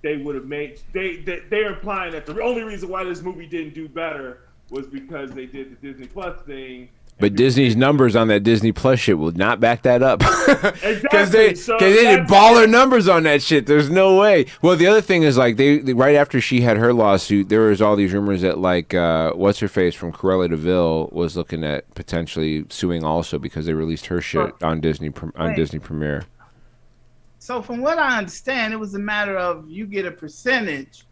they would have made they're implying that the only reason why this movie didn't do better was because they did the Disney Plus thing, But Disney's numbers on that Disney Plus shit will not back that up. Because Exactly. they did baller numbers on that shit. There's no way. Well, the other thing is like they right after she had her lawsuit, there was all these rumors that like what's her face from Cruella de Vil was looking at potentially suing also because they released her shit on Disney Premiere. So from what I understand, it was a matter of you get a percentage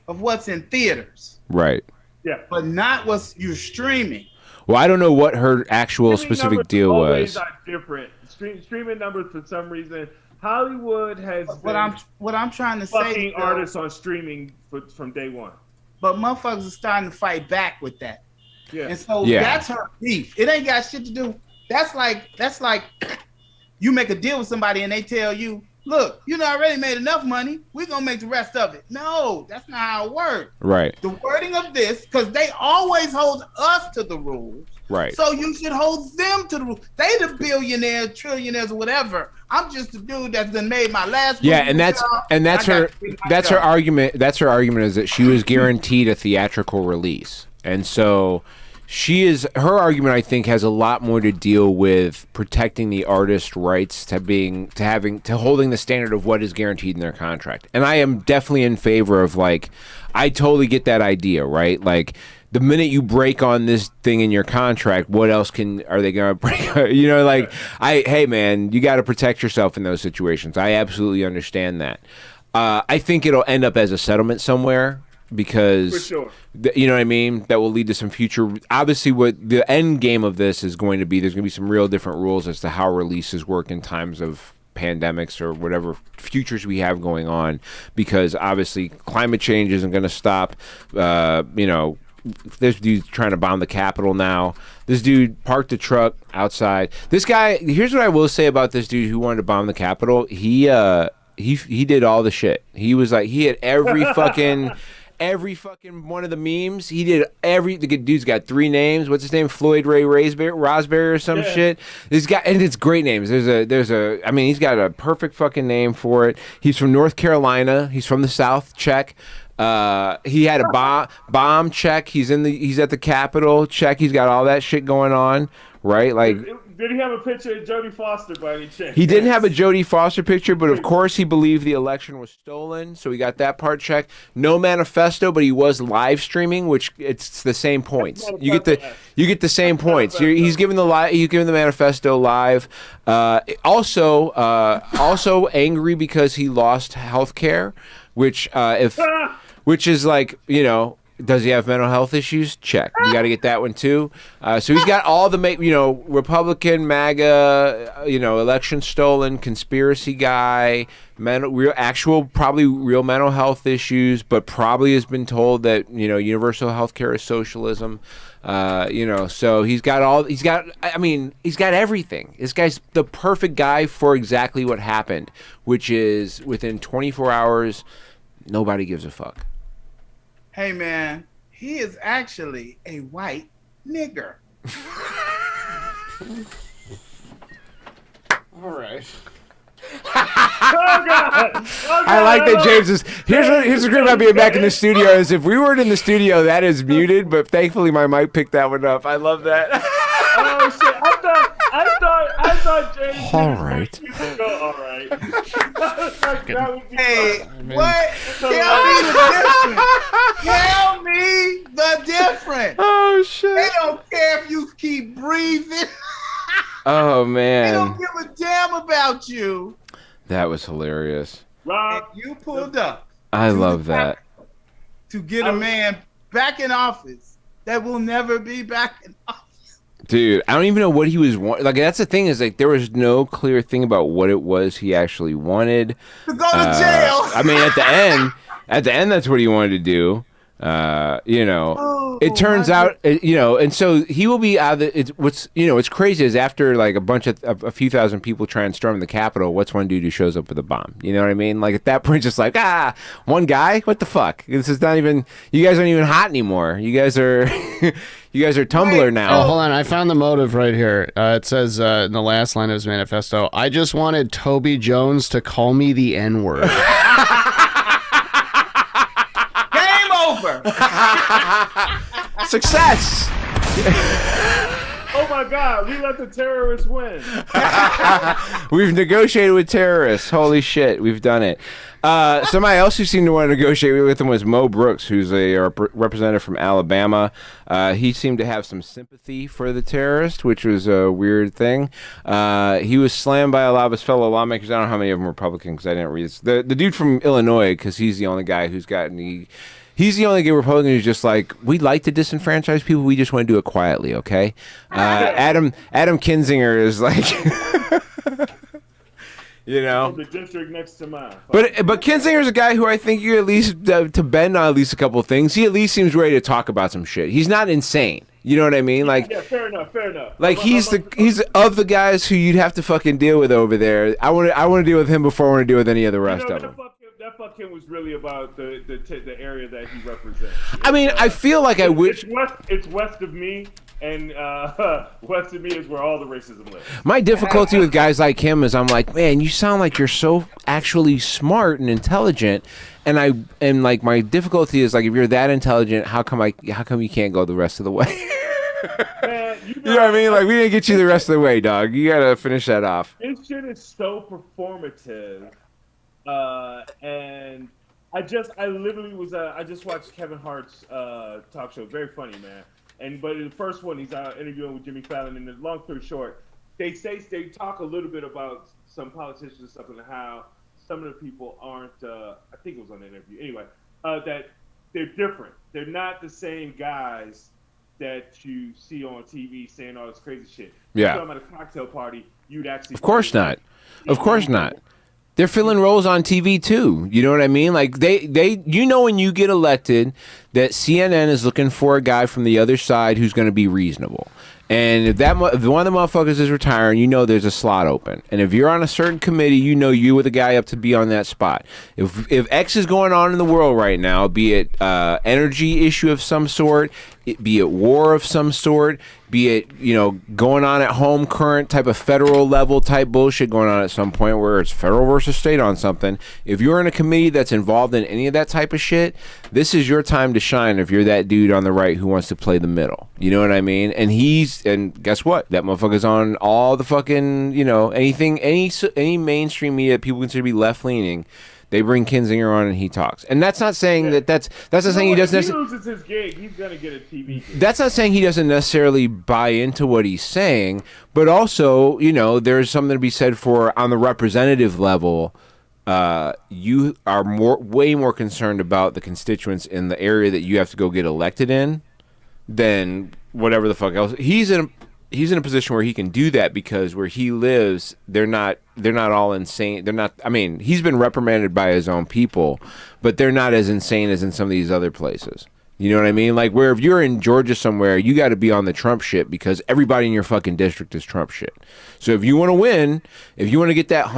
of what's in theaters. Right. Yeah. But not what's you're streaming. Well, I don't know what her actual specific deal was. Are different. Streaming numbers for some reason. Hollywood has what I'm trying to say. Fucking artists on streaming from day one. But motherfuckers are starting to fight back with that. Yeah. And so that's her beef. It ain't got shit to do. That's like you make a deal with somebody and they tell you, look, you already made enough money. We're going to make the rest of it. No, that's not how it works. Right. The wording of this, because they always hold us to the rules. Right. So you should hold them to the rules. They the billionaires, trillionaires, or whatever. I'm just a dude that's done made my last. Yeah, and that's her argument. That's her argument is that she was guaranteed a theatrical release, and so her argument, I think, has a lot more to deal with protecting the artist's rights to holding the standard of what is guaranteed in their contract. And I am definitely in favor of I totally get that idea, right? Like the minute you break on this thing in your contract, what else are they gonna break? Hey man, you got to protect yourself in those situations. I absolutely understand that. I think it'll end up as a settlement somewhere. Because, for sure. You know what I mean? That will lead to some future. Obviously, what the end game of this is going to be, there's going to be some real different rules as to how releases work in times of pandemics or whatever futures we have going on. Because obviously, climate change isn't going to stop. This dude's trying to bomb the Capitol now. This dude parked a truck outside. This guy. Here's what I will say about this dude who wanted to bomb the Capitol. He did all the shit. He was like, he had every fucking one of the memes. He did the dude's got 3 names. What's his name? Floyd Ray Rosberry or some shit. This guy, and it's great names. He's got a perfect fucking name for it. He's from North Carolina. He's from the South. Check. He had a bomb check. He's at the Capitol. Check. He's got all that shit going on. Right? Like, did he have a picture of Jodie Foster by any chance? He didn't have a Jodie Foster picture, but of course he believed the election was stolen, so he got that part checked. No manifesto, but he was live streaming, which it's the same points. You get the same points. He's given the manifesto live. Also angry because he lost health care, which is like, does he have mental health issues? Check. You got to get that one too. So he's got all the Republican, MAGA, election stolen, conspiracy guy, probably real mental health issues, but probably has been told that universal health care is socialism. So he's got everything. This guy's the perfect guy for exactly what happened, which is within 24 hours, nobody gives a fuck. Hey man, he is actually a white nigger. All right. Oh God! I like that James is. Here's the great about being back in the studio is if we weren't in the studio, that is muted, but thankfully my mic picked that one up. I love that. Oh shit! I thought James. All right. All right. Hey, what? Tell me the difference. Oh shit! They don't care if you keep breathing. Oh They man! don't give a damn about you. That was hilarious. Rob, And you pulled up. I love that. To get a man back in office that will never be back in office. Dude, I don't even know what he was wanting. Like, that's the thing is, like, there was no clear thing about what it was he actually wanted. To go to jail. I mean, at the end, that's what he wanted to do. It turns out, and so he will be out of what's crazy is after like a few thousand people try and storm the Capitol, what's one dude who shows up with a bomb? You know what I mean? Like at that point, just like, one guy? What the fuck? This is not even, you guys aren't even hot anymore. You guys are, Tumblr now. Oh, hold on. I found the motive right here. It says in the last line of his manifesto, I just wanted Toby Jones to call me the N-word. Game over. Success. Oh my God, we let the terrorists win. We've negotiated with terrorists. Holy shit, we've done it. Somebody else who seemed to want to negotiate with him was Mo Brooks, who's a representative from Alabama. He seemed to have some sympathy for the terrorist, which was a weird thing. He was slammed by a lot of his fellow lawmakers. I don't know how many of them were Republican because I didn't read this. The dude from Illinois, because he's the only guy who's gotten He's the only gay Republican who's just like, we like to disenfranchise people. We just want to do it quietly, okay? Adam Kinzinger is like, you know. The district next to mine. But Kinzinger's a guy who I think you at least, to bend on at least a couple of things, he at least seems ready to talk about some shit. He's not insane. You know what I mean? Like, yeah, fair enough. Like he's of the guys who you'd have to fucking deal with over there. I want to deal with him before I want to deal with any of the rest of them. That fucking was really about the area that he represents. I mean, I feel like I wish it's west of me, and west of me is where all the racism lives. My difficulty with guys like him is I'm like, man, you sound like you're so actually smart and intelligent, and like my difficulty is like, if you're that intelligent, how come you can't go the rest of the way? Man, you know what I mean? Like, we didn't get you the rest of the way, dog. You gotta finish that off. This shit is so performative. And I literally was I just watched Kevin Hart's talk show. Very funny, man. But in the first one, he's interviewing with Jimmy Fallon. And the long story short, they talk a little bit about some politicians and stuff and how some of the people aren't. I think it was on the interview. Anyway, that they're different. They're not the same guys that you see on TV saying all this crazy shit. Yeah. If I'm at a cocktail party, you'd actually. Of course not. Of course not. They're filling roles on TV too. You know what I mean? Like you know, when you get elected, that CNN is looking for a guy from the other side who's going to be reasonable. And if one of the motherfuckers is retiring, you know there's a slot open. And if you're on a certain committee, you know you were the guy up to be on that spot. If X is going on in the world right now, be it energy issue of some sort, be it war of some sort, be it, you know, going on at home, current type of federal level type bullshit going on at some point where it's federal versus state on something. If you're in a committee that's involved in any of that type of shit, this is your time to shine if you're that dude on the right who wants to play the middle. You know what I mean? And guess what? That motherfucker's on all the fucking, you know, any mainstream media that people consider to be left leaning. They bring Kinzinger on and he talks. And that's not saying that's not saying he doesn't. If he loses his gig, he's gonna get a TV gig. That's not saying he doesn't necessarily buy into what he's saying, but also, you know, there's something to be said for on the representative level. You are way more concerned about the constituents in the area that you have to go get elected in than whatever the fuck else. He's in a position where he can do that because where he lives, they're not all insane. They're not. I mean, he's been reprimanded by his own people, but they're not as insane as in some of these other places. You know what I mean? Like, where if you're in Georgia somewhere, you got to be on the Trump shit because everybody in your fucking district is Trump shit. So if you want to win, if you want to get that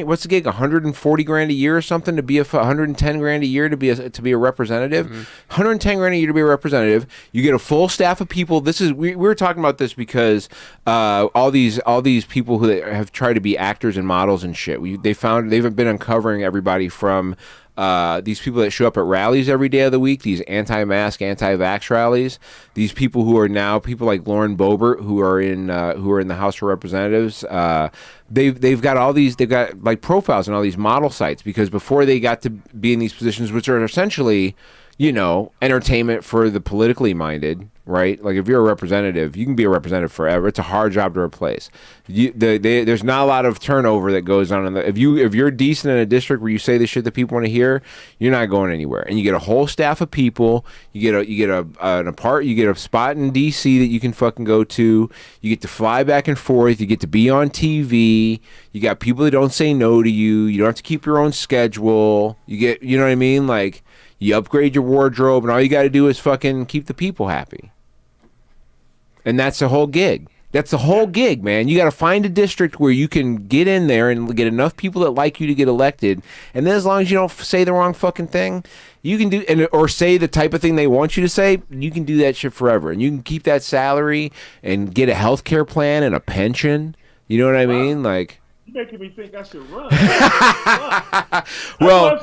what's the gig, 140 grand a year or something to be 110 grand a year to be a representative, 110 grand a year to be a representative. You get a full staff of people. We were talking about this because all these people who have tried to be actors and models and shit. They've been uncovering everybody from. These people that show up at rallies every day of the week, these anti-mask, anti-vax rallies, these people who are now people like Lauren Boebert who are in the House of Representatives. They've got like profiles on all these model sites because before they got to be in these positions, which are essentially, you know, entertainment for the politically minded, right? Like if you're a representative, you can be a representative forever. It's a hard job to replace. There's not a lot of turnover that goes on. If you're decent in a district where you say the shit that people want to hear, you're not going anywhere. And you get a whole staff of people. You get a spot in D.C. that you can fucking go to. You get to fly back and forth. You get to be on TV. You got people that don't say no to you. You don't have to keep your own schedule. You know what I mean? Like, you upgrade your wardrobe, and all you got to do is fucking keep the people happy. And that's the whole gig. That's the whole gig, man. You got to find a district where you can get in there and get enough people that like you to get elected. And then as long as you don't say the wrong fucking thing, you can do, or say the type of thing they want you to say, you can do that shit forever. And you can keep that salary and get a health care plan and a pension. You know what I mean? Like... You're making me think I should run. Well, I'm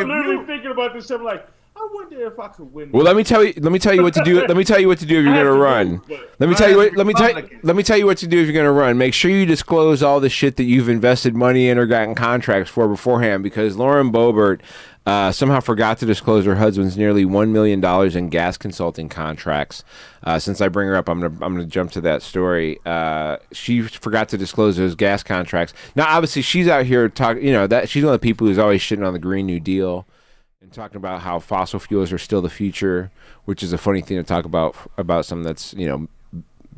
literally thinking about this shit. I'm like, I I wonder if I could win. Well, let me tell you what to do. Let me tell you what to do if you're gonna run. Let me tell you what to do if you're gonna run. Make sure you disclose all the shit that you've invested money in or gotten contracts for beforehand, because Lauren Boebert somehow forgot to disclose her husband's nearly $1 million in gas consulting contracts. Since I bring her up, I'm gonna jump to that story. She forgot to disclose those gas contracts. Now, obviously, she's out here talking. That she's one of the people who's always shitting on the Green New Deal and talking about how fossil fuels are still the future, which is a funny thing to talk about something that's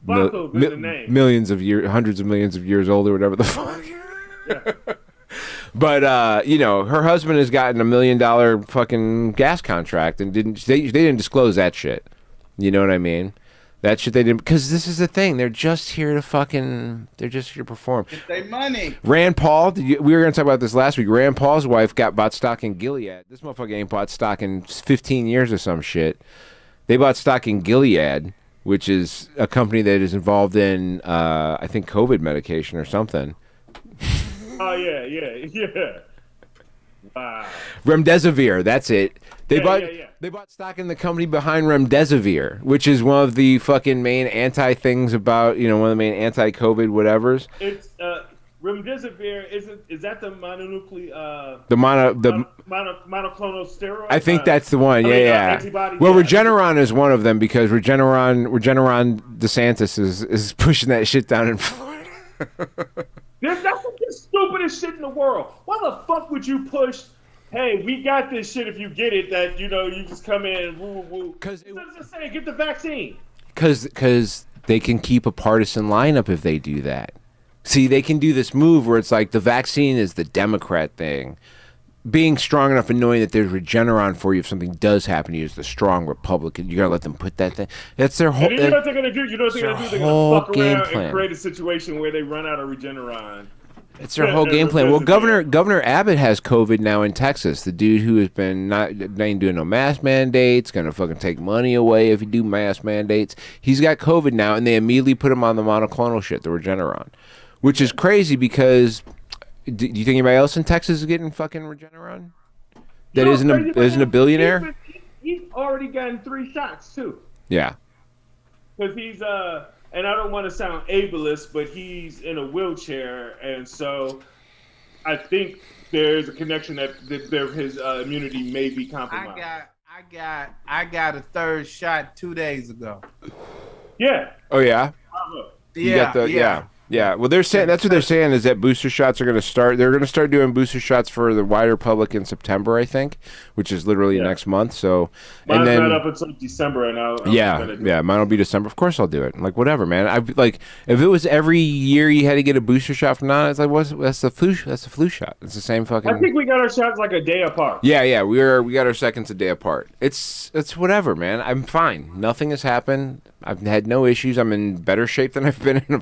millions of years, hundreds of millions of years old or whatever the fuck. Yeah. But her husband has gotten $1 million fucking gas contract and they didn't disclose that shit. You know what I mean? That shit they didn't, because this is the thing. They're just here to perform. Get their money. Rand Paul, we were going to talk about this last week. Rand Paul's wife bought stock in Gilead. This motherfucker ain't bought stock in 15 years or some shit. They bought stock in Gilead, which is a company that is involved in, I think, COVID medication or something. Oh, yeah. Wow. Remdesivir, that's it. They bought stock in the company behind Remdesivir, which is one of the fucking main anti-things about, one of the main anti-COVID whatevers. It's Remdesivir. Is that the mononuclear? The monoclonal steroid. I think that's the one. Antibodies. Well, Regeneron is one of them, because Regeneron DeSantis is pushing that shit down in Florida. That's the stupidest shit in the world. Why the fuck would you push? Hey, we got this shit if you get it. That you just come in woo woo. Because just say get the vaccine. Because they can keep a partisan lineup if they do that. See, they can do this move where it's like the vaccine is the Democrat thing. Being strong enough and knowing that there's Regeneron for you if something does happen to you is the strong Republican. You're going to let them put that thing. That's their whole. You know what they're going to do? They're going to fuck around and create a situation where they run out of Regeneron. It's their whole game plan. Well, Governor Abbott has COVID now in Texas. The dude who has been not doing no mask mandates, going to fucking take money away if you do mask mandates. He's got COVID now, and they immediately put him on the monoclonal shit, the Regeneron, which is crazy because. Do you think anybody else in Texas is getting fucking Regeneron? That isn't a billionaire? He's already gotten 3 shots too. Yeah. Because he's and I don't want to sound ableist, but he's in a wheelchair, and so I think there's a connection that his immunity may be compromised. I got a 3rd shot 2 days ago. Yeah. Oh yeah. Yeah. Yeah, well, they're saying that's what they're saying is that booster shots are going to start. They're going to start doing booster shots for the wider public in September, I think, which is literally next month. So, mine's not up until December, and mine will be December. Of course, I'll do it. Like whatever, man. If it was every year you had to get a booster shot from now, it's like that's the flu. That's the flu shot. It's the same fucking. I think we got our shots like a day apart. Yeah, we got our seconds a day apart. It's whatever, man. I'm fine. Nothing has happened. I've had no issues. I'm in better shape than I've been in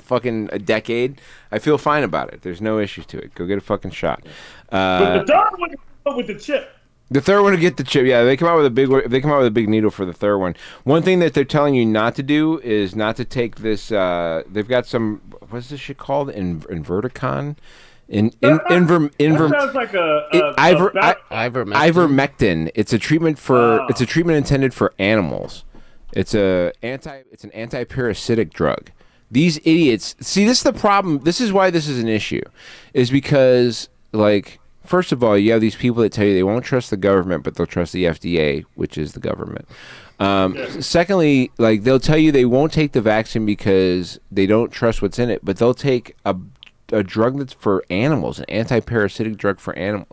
a decade. I feel fine about it. There's no issues to it. Go get a fucking shot. But the third one is with the chip. The third one to get the chip. Yeah, they come out with a big needle for the third one. One thing that they're telling you not to do is not to take this. They've got some. What's this shit called? Inverticon. Sounds like ivermectin. It's a treatment It's a treatment intended for animals. It's an anti-parasitic drug. These idiots. See, this is the problem. This is why this is an issue, is because first of all, you have these people that tell you they won't trust the government, but they'll trust the FDA, which is the government. Secondly, they'll tell you they won't take the vaccine because they don't trust what's in it, but they'll take a drug that's for animals, an anti-parasitic drug for animals.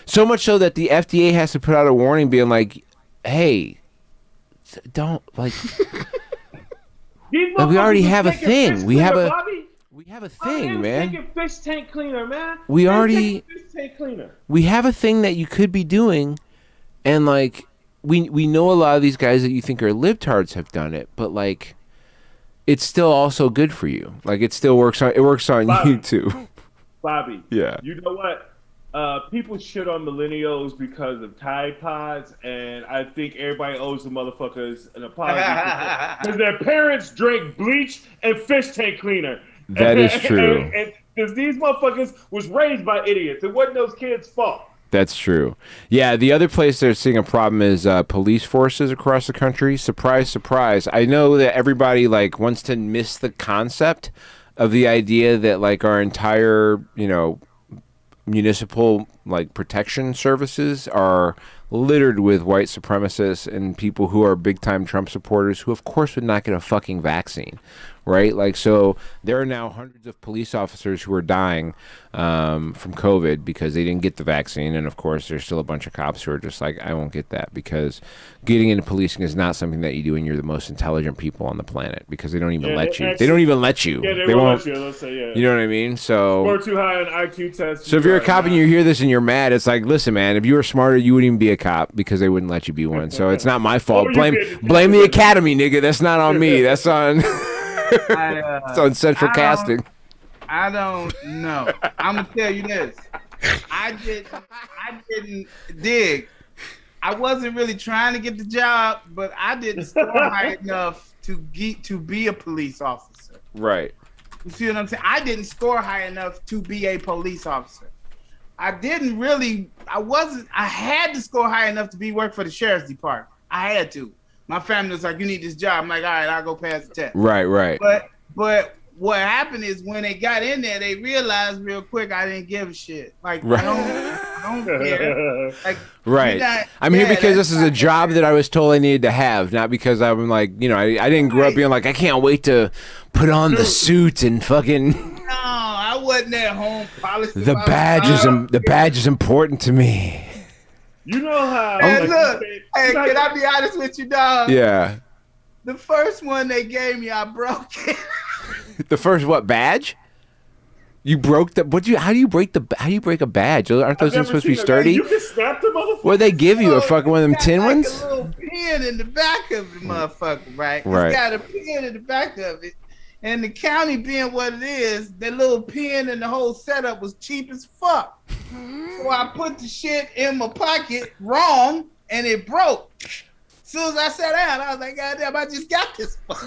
So much so that the FDA has to put out a warning being like, hey, don't we already have a thing. We have a thing, man. Taking fish tank cleaner, man. We have a thing that you could be doing, and we know a lot of these guys that you think are libtards have done it, but it's still also good for you. It still works on you too. Bobby. Yeah. You know what? People shit on millennials because of Tide Pods, and I think everybody owes the motherfuckers an apology because their parents drank bleach and fish tank cleaner. That is true. And because these motherfuckers was raised by idiots. It wasn't those kids' fault. That's true. Yeah, the other place they're seeing a problem is police forces across the country. Surprise, surprise. I know that everybody like wants to miss the concept of the idea that like our entire, municipal like protection services are littered with white supremacists and people who are big time Trump supporters who of course would not get a fucking vaccine, right? Like, so there are now hundreds of police officers who are dying from COVID because they didn't get the vaccine, and of course there's still a bunch of cops who are just like, I won't get that, because getting into policing is not something that you do when you're the most intelligent people on the planet, because they don't even let you. They don't even let you. Yeah, they won't let you. Let's say, yeah. You know what I mean? So score too high on IQ tests. So if you're a cop and you hear this and you're mad, it's like, listen, man, if you were smarter, you wouldn't even be a cop because they wouldn't let you be one. So it's not my fault. Blame the academy, nigga. That's not on me. That's on. It's on central casting. I don't know. I'm gonna tell you this. I didn't dig. I wasn't really trying to get the job, but I didn't score high enough to be a police officer. Right. You see what I'm saying? I didn't score high enough to be a police officer. I had to score high enough to work for the sheriff's department. I had to. My family was like, you need this job. I'm like, all right, I'll go pass the test. Right. But what happened is when they got in there, they realized real quick I didn't give a shit. Like, right. I don't care. Like, right. I'm here because this is a job that I was told I needed to have, not because I'm like, I didn't grow up being like, I can't wait to put on the suit and fucking. No, I wasn't at home polishing. The badge is important to me. You know how? Hey, look. Can I be honest with you, dog? Yeah. The first one they gave me, I broke it. The first what badge? You broke the how do you break a badge? Aren't those things supposed to be sturdy? You can snap the motherfucker. What they give you, a fucking one of them tin ones? A little pin in the back of the motherfucker, right? Right. It's got a pin in the back of it. And the county being what it is, the little pin and the whole setup was cheap as fuck. So I put the shit in my pocket wrong and it broke. As soon as I sat down, I was like, God damn, I just got this fuck.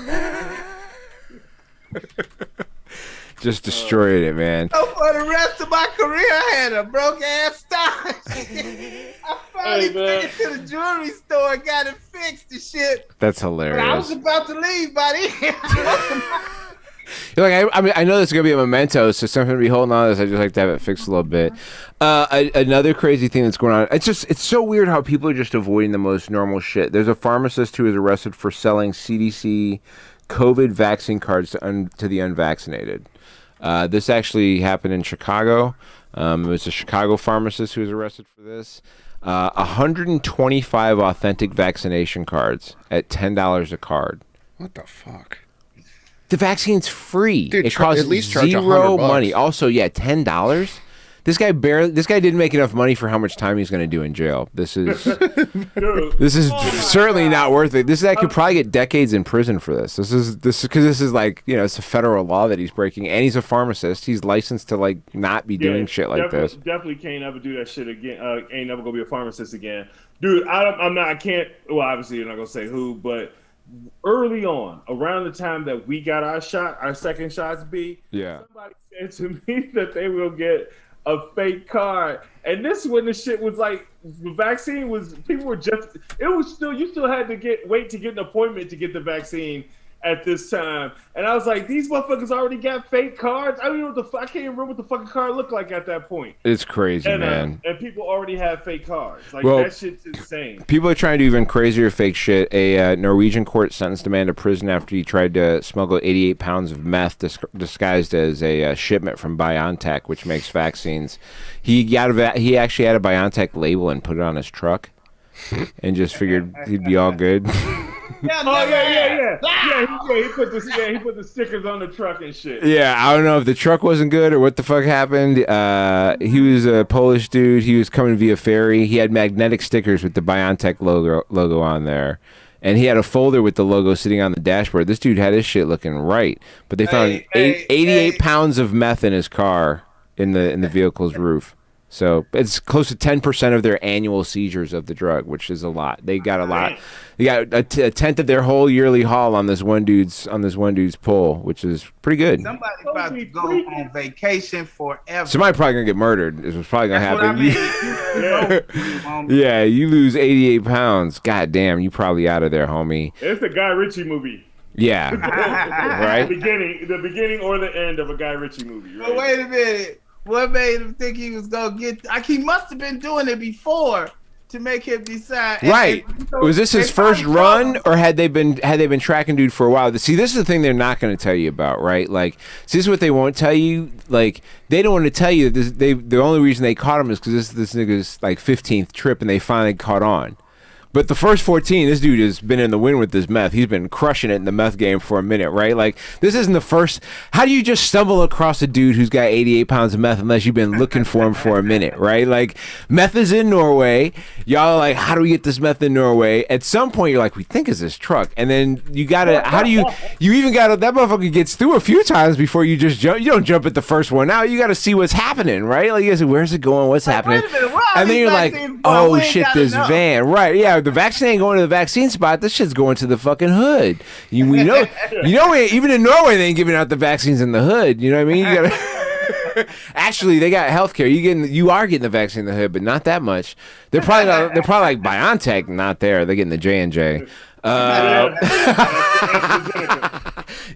Just destroyed it, man. So for the rest of my career, I had a broke ass stock. I finally took it to the jewelry store and got it fixed and shit. That's hilarious. But I was about to leave, buddy. You're like, I know this is gonna be a memento, so something to be holding on to this. I just like to have it fixed a little bit. Another crazy thing that's going on. It's so weird how people are just avoiding the most normal shit. There's a pharmacist who was arrested for selling CDC COVID vaccine cards to the unvaccinated. This actually happened in Chicago. It was a Chicago pharmacist who was arrested for this. 125 authentic vaccination cards at $10 a card. What the fuck? The vaccine's free. Dude, it costs at least charge zero $100. money. Also, yeah, $10. This guy didn't make enough money for how much time he's going to do in jail. This is certainly not worth it. This guy could probably get decades in prison for this. This is because this is like, it's a federal law that he's breaking, and he's a pharmacist. He's licensed to like not be doing shit like this. Definitely can't ever do that shit again. Ain't never gonna be a pharmacist again, dude. I can't. Well, obviously you're not gonna say who, but early on, around the time that we got our second shots, somebody said to me that they will get a fake card, and this when the shit was like the vaccine was you still had to wait to get an appointment to get the vaccine at this time, and I was like, these motherfuckers already got fake cards. I don't know I can't even remember what the fucking card looked like at that point. It's crazy, man. And people already have fake cards. Like, that shit's insane. People are trying to do even crazier fake shit. A Norwegian court sentenced a man to prison after he tried to smuggle 88 pounds of meth disguised as a shipment from BioNTech, which makes vaccines. He actually had a BioNTech label and put it on his truck, and just figured he'd be all good. Yeah. He put the stickers on the truck and shit. Yeah, I don't know if the truck wasn't good or what the fuck happened. He was a Polish dude. He was coming via ferry. He had magnetic stickers with the BioNTech logo on there. And he had a folder with the logo sitting on the dashboard. This dude had his shit looking right. But they found 88 pounds of meth in his car in the vehicle's roof. So it's close to 10% of their annual seizures of the drug, which is a lot. They got a lot. They got a tenth of their whole yearly haul on this one dude's pull, which is pretty good. Somebody about to go on vacation forever. Somebody probably gonna get murdered. Is what's probably gonna happen. I mean. Yeah, you lose 88 pounds. God damn, you probably out of there, homie. It's a Guy Ritchie movie. Yeah, right. The beginning or the end of a Guy Ritchie movie. Right? But wait a minute. What made him think he was gonna get? Like, he must have been doing it before to make him decide. Right. Was this his first run, or had they been tracking dude for a while? See, this is the thing they're not going to tell you about, right? Like, see, this is what they won't tell you. Like, they don't want to tell you that the only reason they caught him is because this nigga's like 15th trip, and they finally caught on. But the first 14, this dude has been in the wind with this meth. He's been crushing it in the meth game for a minute, right? Like, this isn't the first. How do you just stumble across a dude who's got 88 pounds of meth unless you've been looking for him for a minute, right? Like, meth is in Norway. Y'all are like, how do we get this meth in Norway? At some point, you're like, we think it's this truck. And then you got to, how do you even got to, that motherfucker gets through a few times before you just jump. You don't jump at the first one out. You got to see what's happening, right? Like, you say, where's it going? What's happening? And then you're like, oh, shit, this van. Right, yeah. The vaccine ain't going to the vaccine spot. This shit's going to the fucking hood. We know, even in Norway, they ain't giving out the vaccines in the hood. You know what I mean? You gotta. Actually, they got healthcare. You are getting the vaccine in the hood, but not that much. They're probably like BioNTech, not there. They're getting the J&J.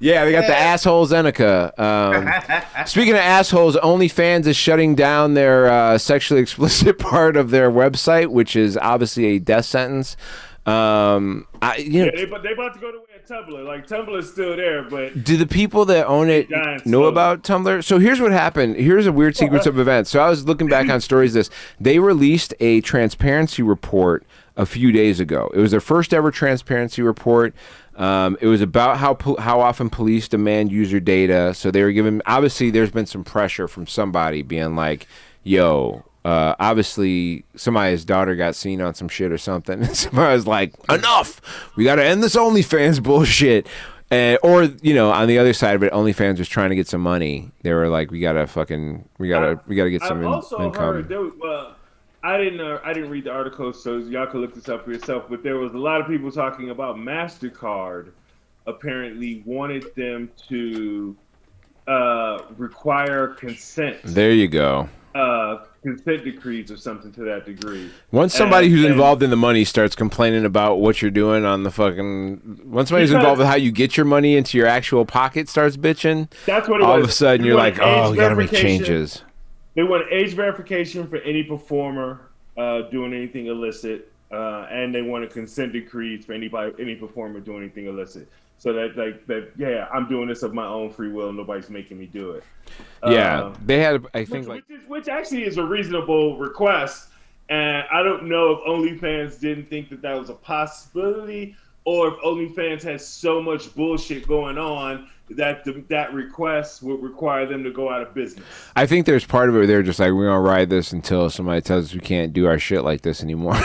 Yeah, they got the asshole Zeneca. Speaking of assholes, OnlyFans is shutting down their sexually explicit part of their website, which is obviously a death sentence. They about to go to Tumblr. Like, Tumblr's still there, but do the people that own it know about Tumblr? So here's what happened. Here's a weird sequence of events. So I was looking back on stories. They released a transparency report a few days ago. It was their first ever transparency report. It was about how often police demand user data. So they were given, obviously there's been some pressure from somebody being like, yo, obviously somebody's daughter got seen on some shit or something. And somebody was like, enough, we got to end this OnlyFans bullshit. Or, on the other side of it, OnlyFans was trying to get some money. They were like, we gotta get some income. Also heard there was, I didn't read the article, so y'all can look this up for yourself. But there was a lot of people talking about MasterCard apparently wanted them to require consent. There you go. Consent decrees or something to that degree. Once somebody who's involved in the money starts complaining about what you're doing on the fucking... Once somebody's involved with how you get your money into your actual pocket starts bitching, that's what it all was. Of a sudden you're like, oh, we gotta make changes. They want age verification for any performer doing anything illicit, and they want a consent decrees for any performer doing anything illicit. So that I'm doing this of my own free will. Nobody's making me do it. Yeah, they had, I think, which actually is a reasonable request. And I don't know if OnlyFans didn't think that was a possibility, or if OnlyFans has so much bullshit going on that request would require them to go out of business. I think there's part of it where they're just like, we're gonna ride this until somebody tells us we can't do our shit like this anymore.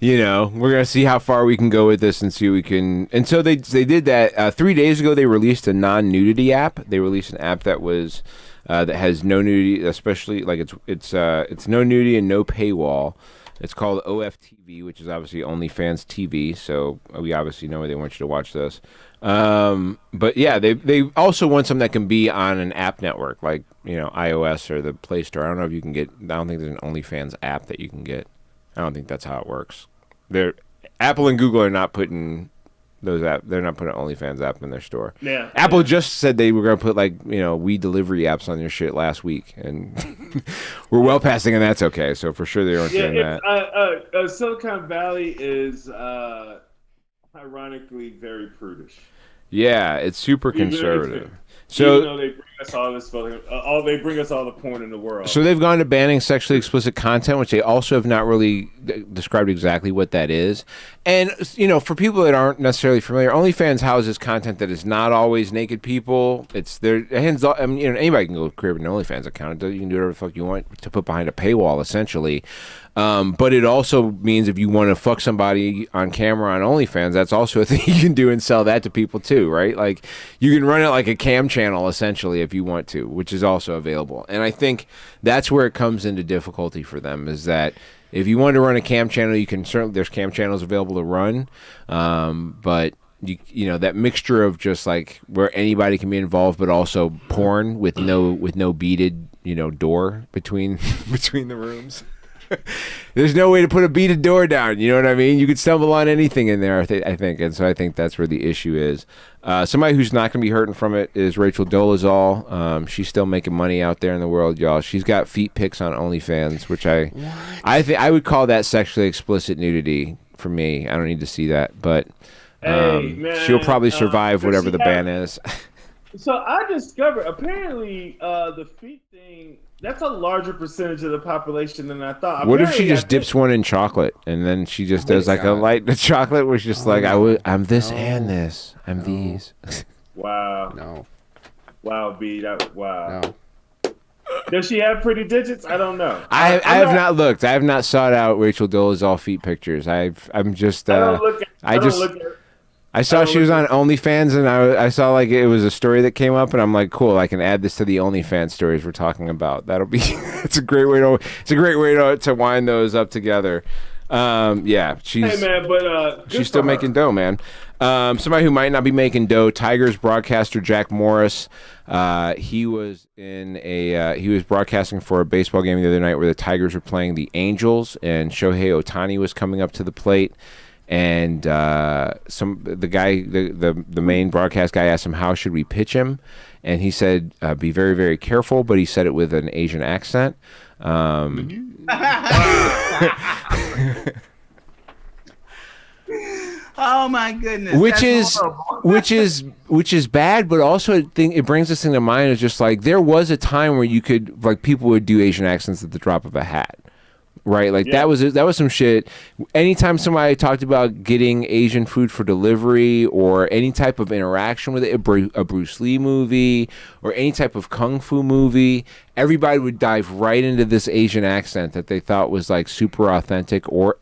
We're gonna see how far we can go with this and see what we can. And so they did that 3 days ago. They released a non-nudity app. They released an app that was that has no nudity, especially like it's no nudity and no paywall. It's called OFTV, which is obviously OnlyFans TV. So we obviously know they want you to watch this. But yeah, they also want something that can be on an app network, like iOS or the Play Store. I don't know if you can get. I don't think there's an OnlyFans app that you can get. I don't think that's how it works. Apple and Google are not putting those apps. They're not putting an OnlyFans app in their store. Yeah. Apple just said they were going to put weed delivery apps on your shit last week, and we're well past thinking that's okay. So for sure they aren't doing that. Silicon Valley is ironically very prudish. Yeah, it's super conservative. So even though they bring us all this they bring us all the porn in the world. So they've gone to banning sexually explicit content, which they also have not really described exactly what that is. And for people that aren't necessarily familiar, OnlyFans houses content that is not always naked people. It's their hands. I mean, anybody can go create an OnlyFans account. You can do whatever the fuck you want to put behind a paywall, essentially. But it also means if you want to fuck somebody on camera on OnlyFans, that's also a thing you can do and sell that to people too, right? Like you can run it like a cam channel essentially if you want to, which is also available. And I think that's where it comes into difficulty for them, is that if you want to run a cam channel, you can certainly, there's cam channels available to run, but you know, that mixture of just like where anybody can be involved, but also porn with no beaded, you know, door between the rooms. There's no way to put a beaded door down. You know what I mean? You could stumble on anything in there, I think. And so I think that's where the issue is. Somebody who's not going to be hurting from it is Rachel Dolezal. She's still making money out there in the world, y'all. She's got feet pics on OnlyFans, which I think I would call that sexually explicit nudity for me. I don't need to see that, but man, she'll probably survive whatever the ban is. So I discovered apparently the feet thing, that's a larger percentage of the population than I thought. What if she just dips one in chocolate and then she just does like a light chocolate where she's just like, I'm this and this. I'm these. Wow. No. Wow, B. Wow. No. Does she have pretty digits? I don't know. I have not looked. I have not sought out Rachel Dolezal feet pictures. I'm just. I saw she was on OnlyFans, and I saw like it was a story that came up, and I'm like, cool, I can add this to the OnlyFans stories we're talking about. That'll be it's a great way to wind those up together. Yeah, she's she's still making dough, man. Somebody who might not be making dough, Tigers broadcaster Jack Morris. He was broadcasting for a baseball game the other night where the Tigers were playing the Angels, and Shohei Ohtani was coming up to the plate. And the main broadcast guy asked him, how should we pitch him? And he said, be very, very careful, but he said it with an Asian accent. Oh my goodness. Which is bad, but also it brings this thing to mind is just like there was a time where you could, like, people would do Asian accents at the drop of a hat. Right, like that was some shit. Anytime somebody talked about getting Asian food for delivery or any type of interaction with it, a Bruce Lee movie or any type of kung fu movie, everybody would dive right into this Asian accent that they thought was like super authentic or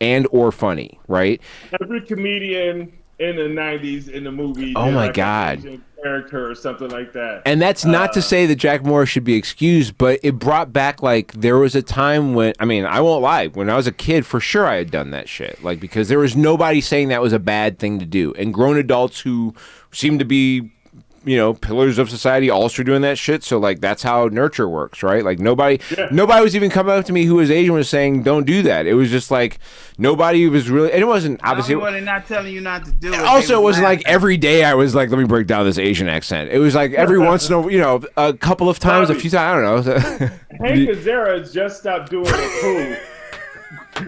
funny, right? Every comedian in the 90s in the movie. Oh my God. Character or something like that. And that's not to say that Jack Morris should be excused, but it brought back, like, there was a time when, I mean, I won't lie, when I was a kid, for sure I had done that shit. Like, because there was nobody saying that was a bad thing to do. And grown adults who seem to be, you know, pillars of society also doing that shit. So, like, that's how nurture works, right? Like, nobody was even coming up to me who was Asian was saying, don't do that. It was just like, nobody was really, and it wasn't, obviously. Nobody not telling you not to do it. Also, it wasn't like every day I was like, let me break down this Asian accent. It was like every once in a, you know, a couple of times, a few times, I don't know. Hank Azaria just stopped doing the poo.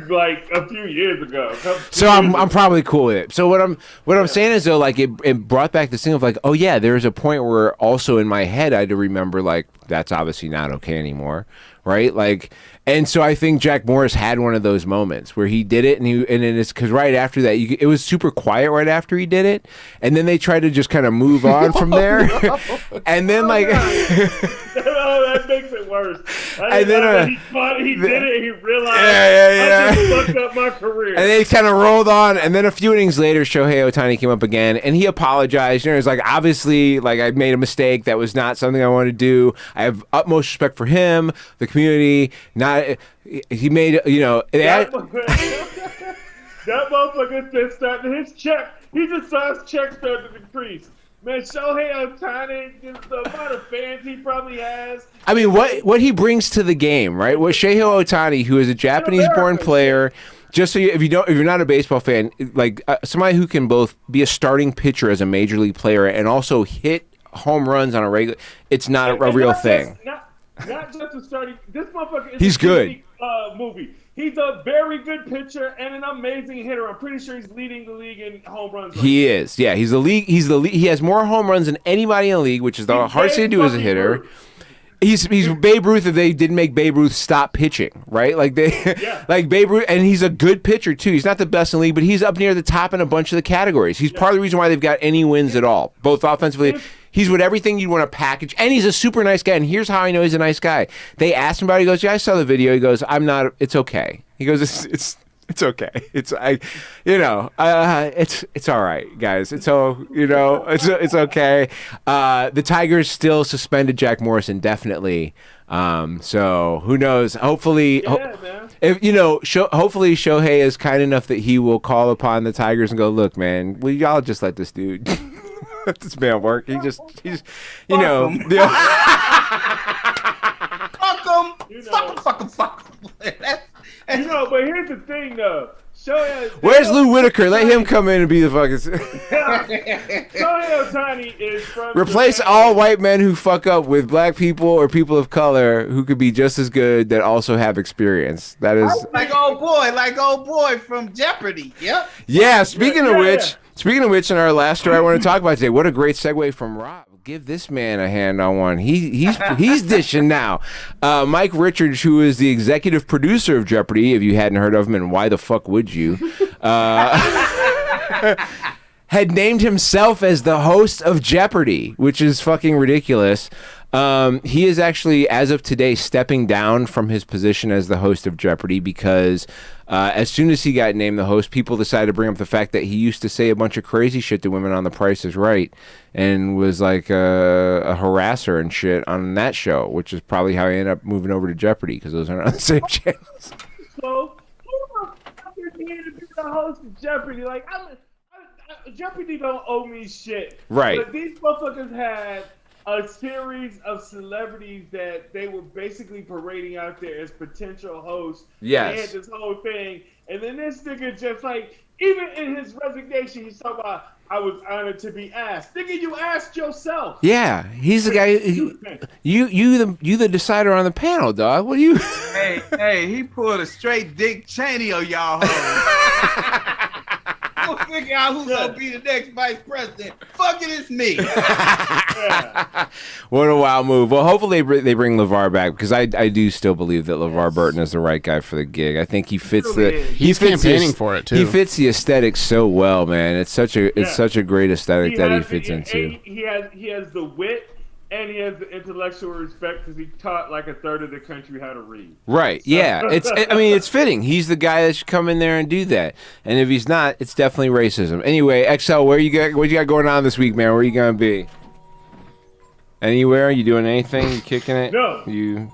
Like a few years ago. So I'm probably cool with it. So what I'm saying is though, like it brought back this thing of like, oh yeah, there's a point where also in my head I had to remember like that's obviously not okay anymore, right? Like, and so I think Jack Morris had one of those moments where he did it, and it's because right after that, it was super quiet right after he did it, and then they tried to just kind of move on from there, and then like, oh, that makes it worse. And then he did it, he realized I just fucked up my career, and they kind of rolled on, and then a few innings later, Shohei Ohtani came up again, and he apologized. You know, it's like obviously, like I made a mistake. That was not something I wanted to do. I have utmost respect for him, the community. He made, you know. That motherfucker said starting his check. He just saw his check start to decrease. Man, Shohei Ohtani, the amount of fans he probably has. I mean, what he brings to the game, right? What Shohei Ohtani, who is a Japanese-born player, just so if you're not a baseball fan, like somebody who can both be a starting pitcher as a major league player and also hit home runs on a regular, it's not a real thing. Not just a starting. This motherfucker is he's good. Movie. He's a very good pitcher and an amazing hitter. I'm pretty sure he's leading the league in home runs. He is. Yeah, he's the league. He has more home runs than anybody in the league, which is the hardest thing to do as a hitter. He's Babe Ruth if they didn't make Babe Ruth stop pitching, right? Like like Babe Ruth, and he's a good pitcher too. He's not the best in the league, but he's up near the top in a bunch of the categories. He's part of the reason why they've got any wins at all, both offensively. He's with everything you'd want to package, and he's a super nice guy. And here's how I know he's a nice guy. They asked him about it. He goes, yeah, I saw the video. He goes, I'm not, it's okay. He goes, it's okay. It's all right, guys. It's okay. The Tigers still suspended Jack Morris indefinitely. So who knows? Hopefully, hopefully Shohei is kind enough that he will call upon the Tigers and go, look, man, will y'all just let this dude, let this man work? He's Fuck him. Fuck him. But here's the thing, though. Where's Lou Whitaker? Let him come in and be the fucking. Shohei Ohtani is from Replace Japan. all white men who fuck up with black people or people of color who could be just as good that also have experience. That is like old boy from Jeopardy. Yep. Yeah. Speaking of which, in our last story I want to talk about today, what a great segue from Rob. Give this man a hand on one. He's dishing now. Mike Richards, who is the executive producer of Jeopardy, if you hadn't heard of him, and why the fuck would you, had named himself as the host of Jeopardy, which is fucking ridiculous. He is actually, as of today, stepping down from his position as the host of Jeopardy because as soon as he got named the host, people decided to bring up the fact that he used to say a bunch of crazy shit to women on The Price is Right and was like a harasser and shit on that show, which is probably how he ended up moving over to Jeopardy because those aren't on the same channels. So, who the fuck is here to be the host of Jeopardy? Like, Jeopardy don't owe me shit. Right. But these motherfuckers had a series of celebrities that they were basically parading out there as potential hosts. Yes. They had this whole thing. And then this nigga just like, even in his resignation, he's talking about, I was honored to be asked. Nigga, you asked yourself. Yeah, he's the guy. You the decider on the panel, dog. What do you? Hey, he pulled a straight Dick Cheney on y'all hoes. We'll figure out who's gonna be the next vice president. Fuck it, it's me. What a wild move. Well, hopefully they bring LeVar back because I do still believe that LeVar Burton is the right guy for the gig. I think he fits He's campaigning for it too. He fits the aesthetic so well, man. It's such a great aesthetic that he fits into. He has the wit. And he has the intellectual respect because he taught like a third of the country how to read. Right. Yeah. It's fitting. He's the guy that should come in there and do that. And if he's not, it's definitely racism. Anyway, XL, what you got going on this week, man? Where are you gonna be? Anywhere? You doing anything? You kicking it? No. You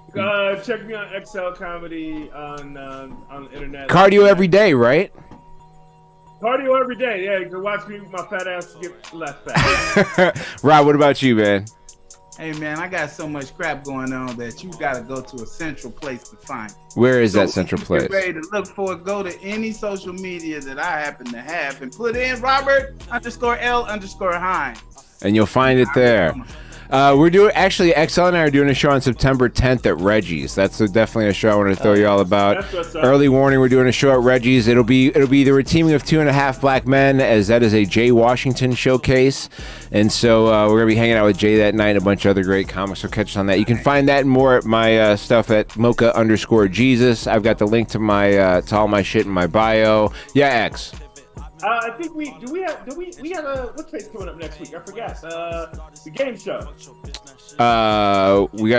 check me on XL Comedy on the internet. Cardio every day, right? Cardio every day. Yeah, you can watch me with my fat ass get less fat. Rob, what about you, man? Hey man, I got so much crap going on that you gotta go to a central place to find it. Where is that central place? Get ready to look for it. Go to any social media that I happen to have and put in Robert_L_Hines. And you'll find it there. We're doing XL and I are doing a show on September 10th at Reggie's. That's definitely a show I want to throw you all about. Early warning, we're doing a show at Reggie's. It'll be the reteaming of 2.5 Black Men, as that is a Jay Washington showcase. And so we're gonna be hanging out with Jay that night and a bunch of other great comics. So catch us on that. You can find that and more at my stuff at mocha_Jesus. I've got the link to my to all my shit in my bio. Yeah, X. I think we have a what's face coming up next week? I forgot. The game show. We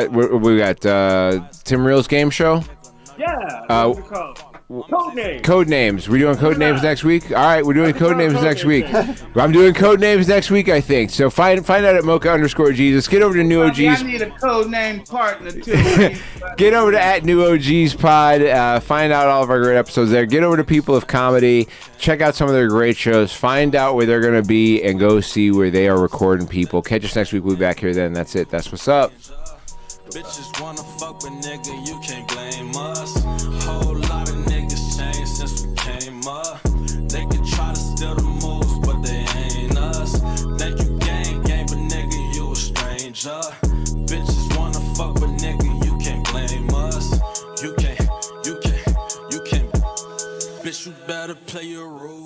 got Tim Reel's game show. Yeah. What's it called? Codenames. We're doing Codenames next week. All right, we're doing Codenames next week. I'm doing Codenames next week, I think. So find out at mocha_Jesus. Get over to New OGs. I need a codename partner too. Get over to at New OGs Pod. Find out all of our great episodes there. Get over to People of Comedy. Check out some of their great shows. Find out where they're going to be and go see where they are recording people. Catch us next week. We'll be back here then. That's it. That's what's up. Bitches wanna fuck with nigga, you can't blame us. Whole lot of niggas changed since we came up. They can try to steal the moves, but they ain't us. Think you gang, but nigga, you a stranger. Bitches wanna fuck with nigga, you can't blame us. You can't. Bitch, you better play your role.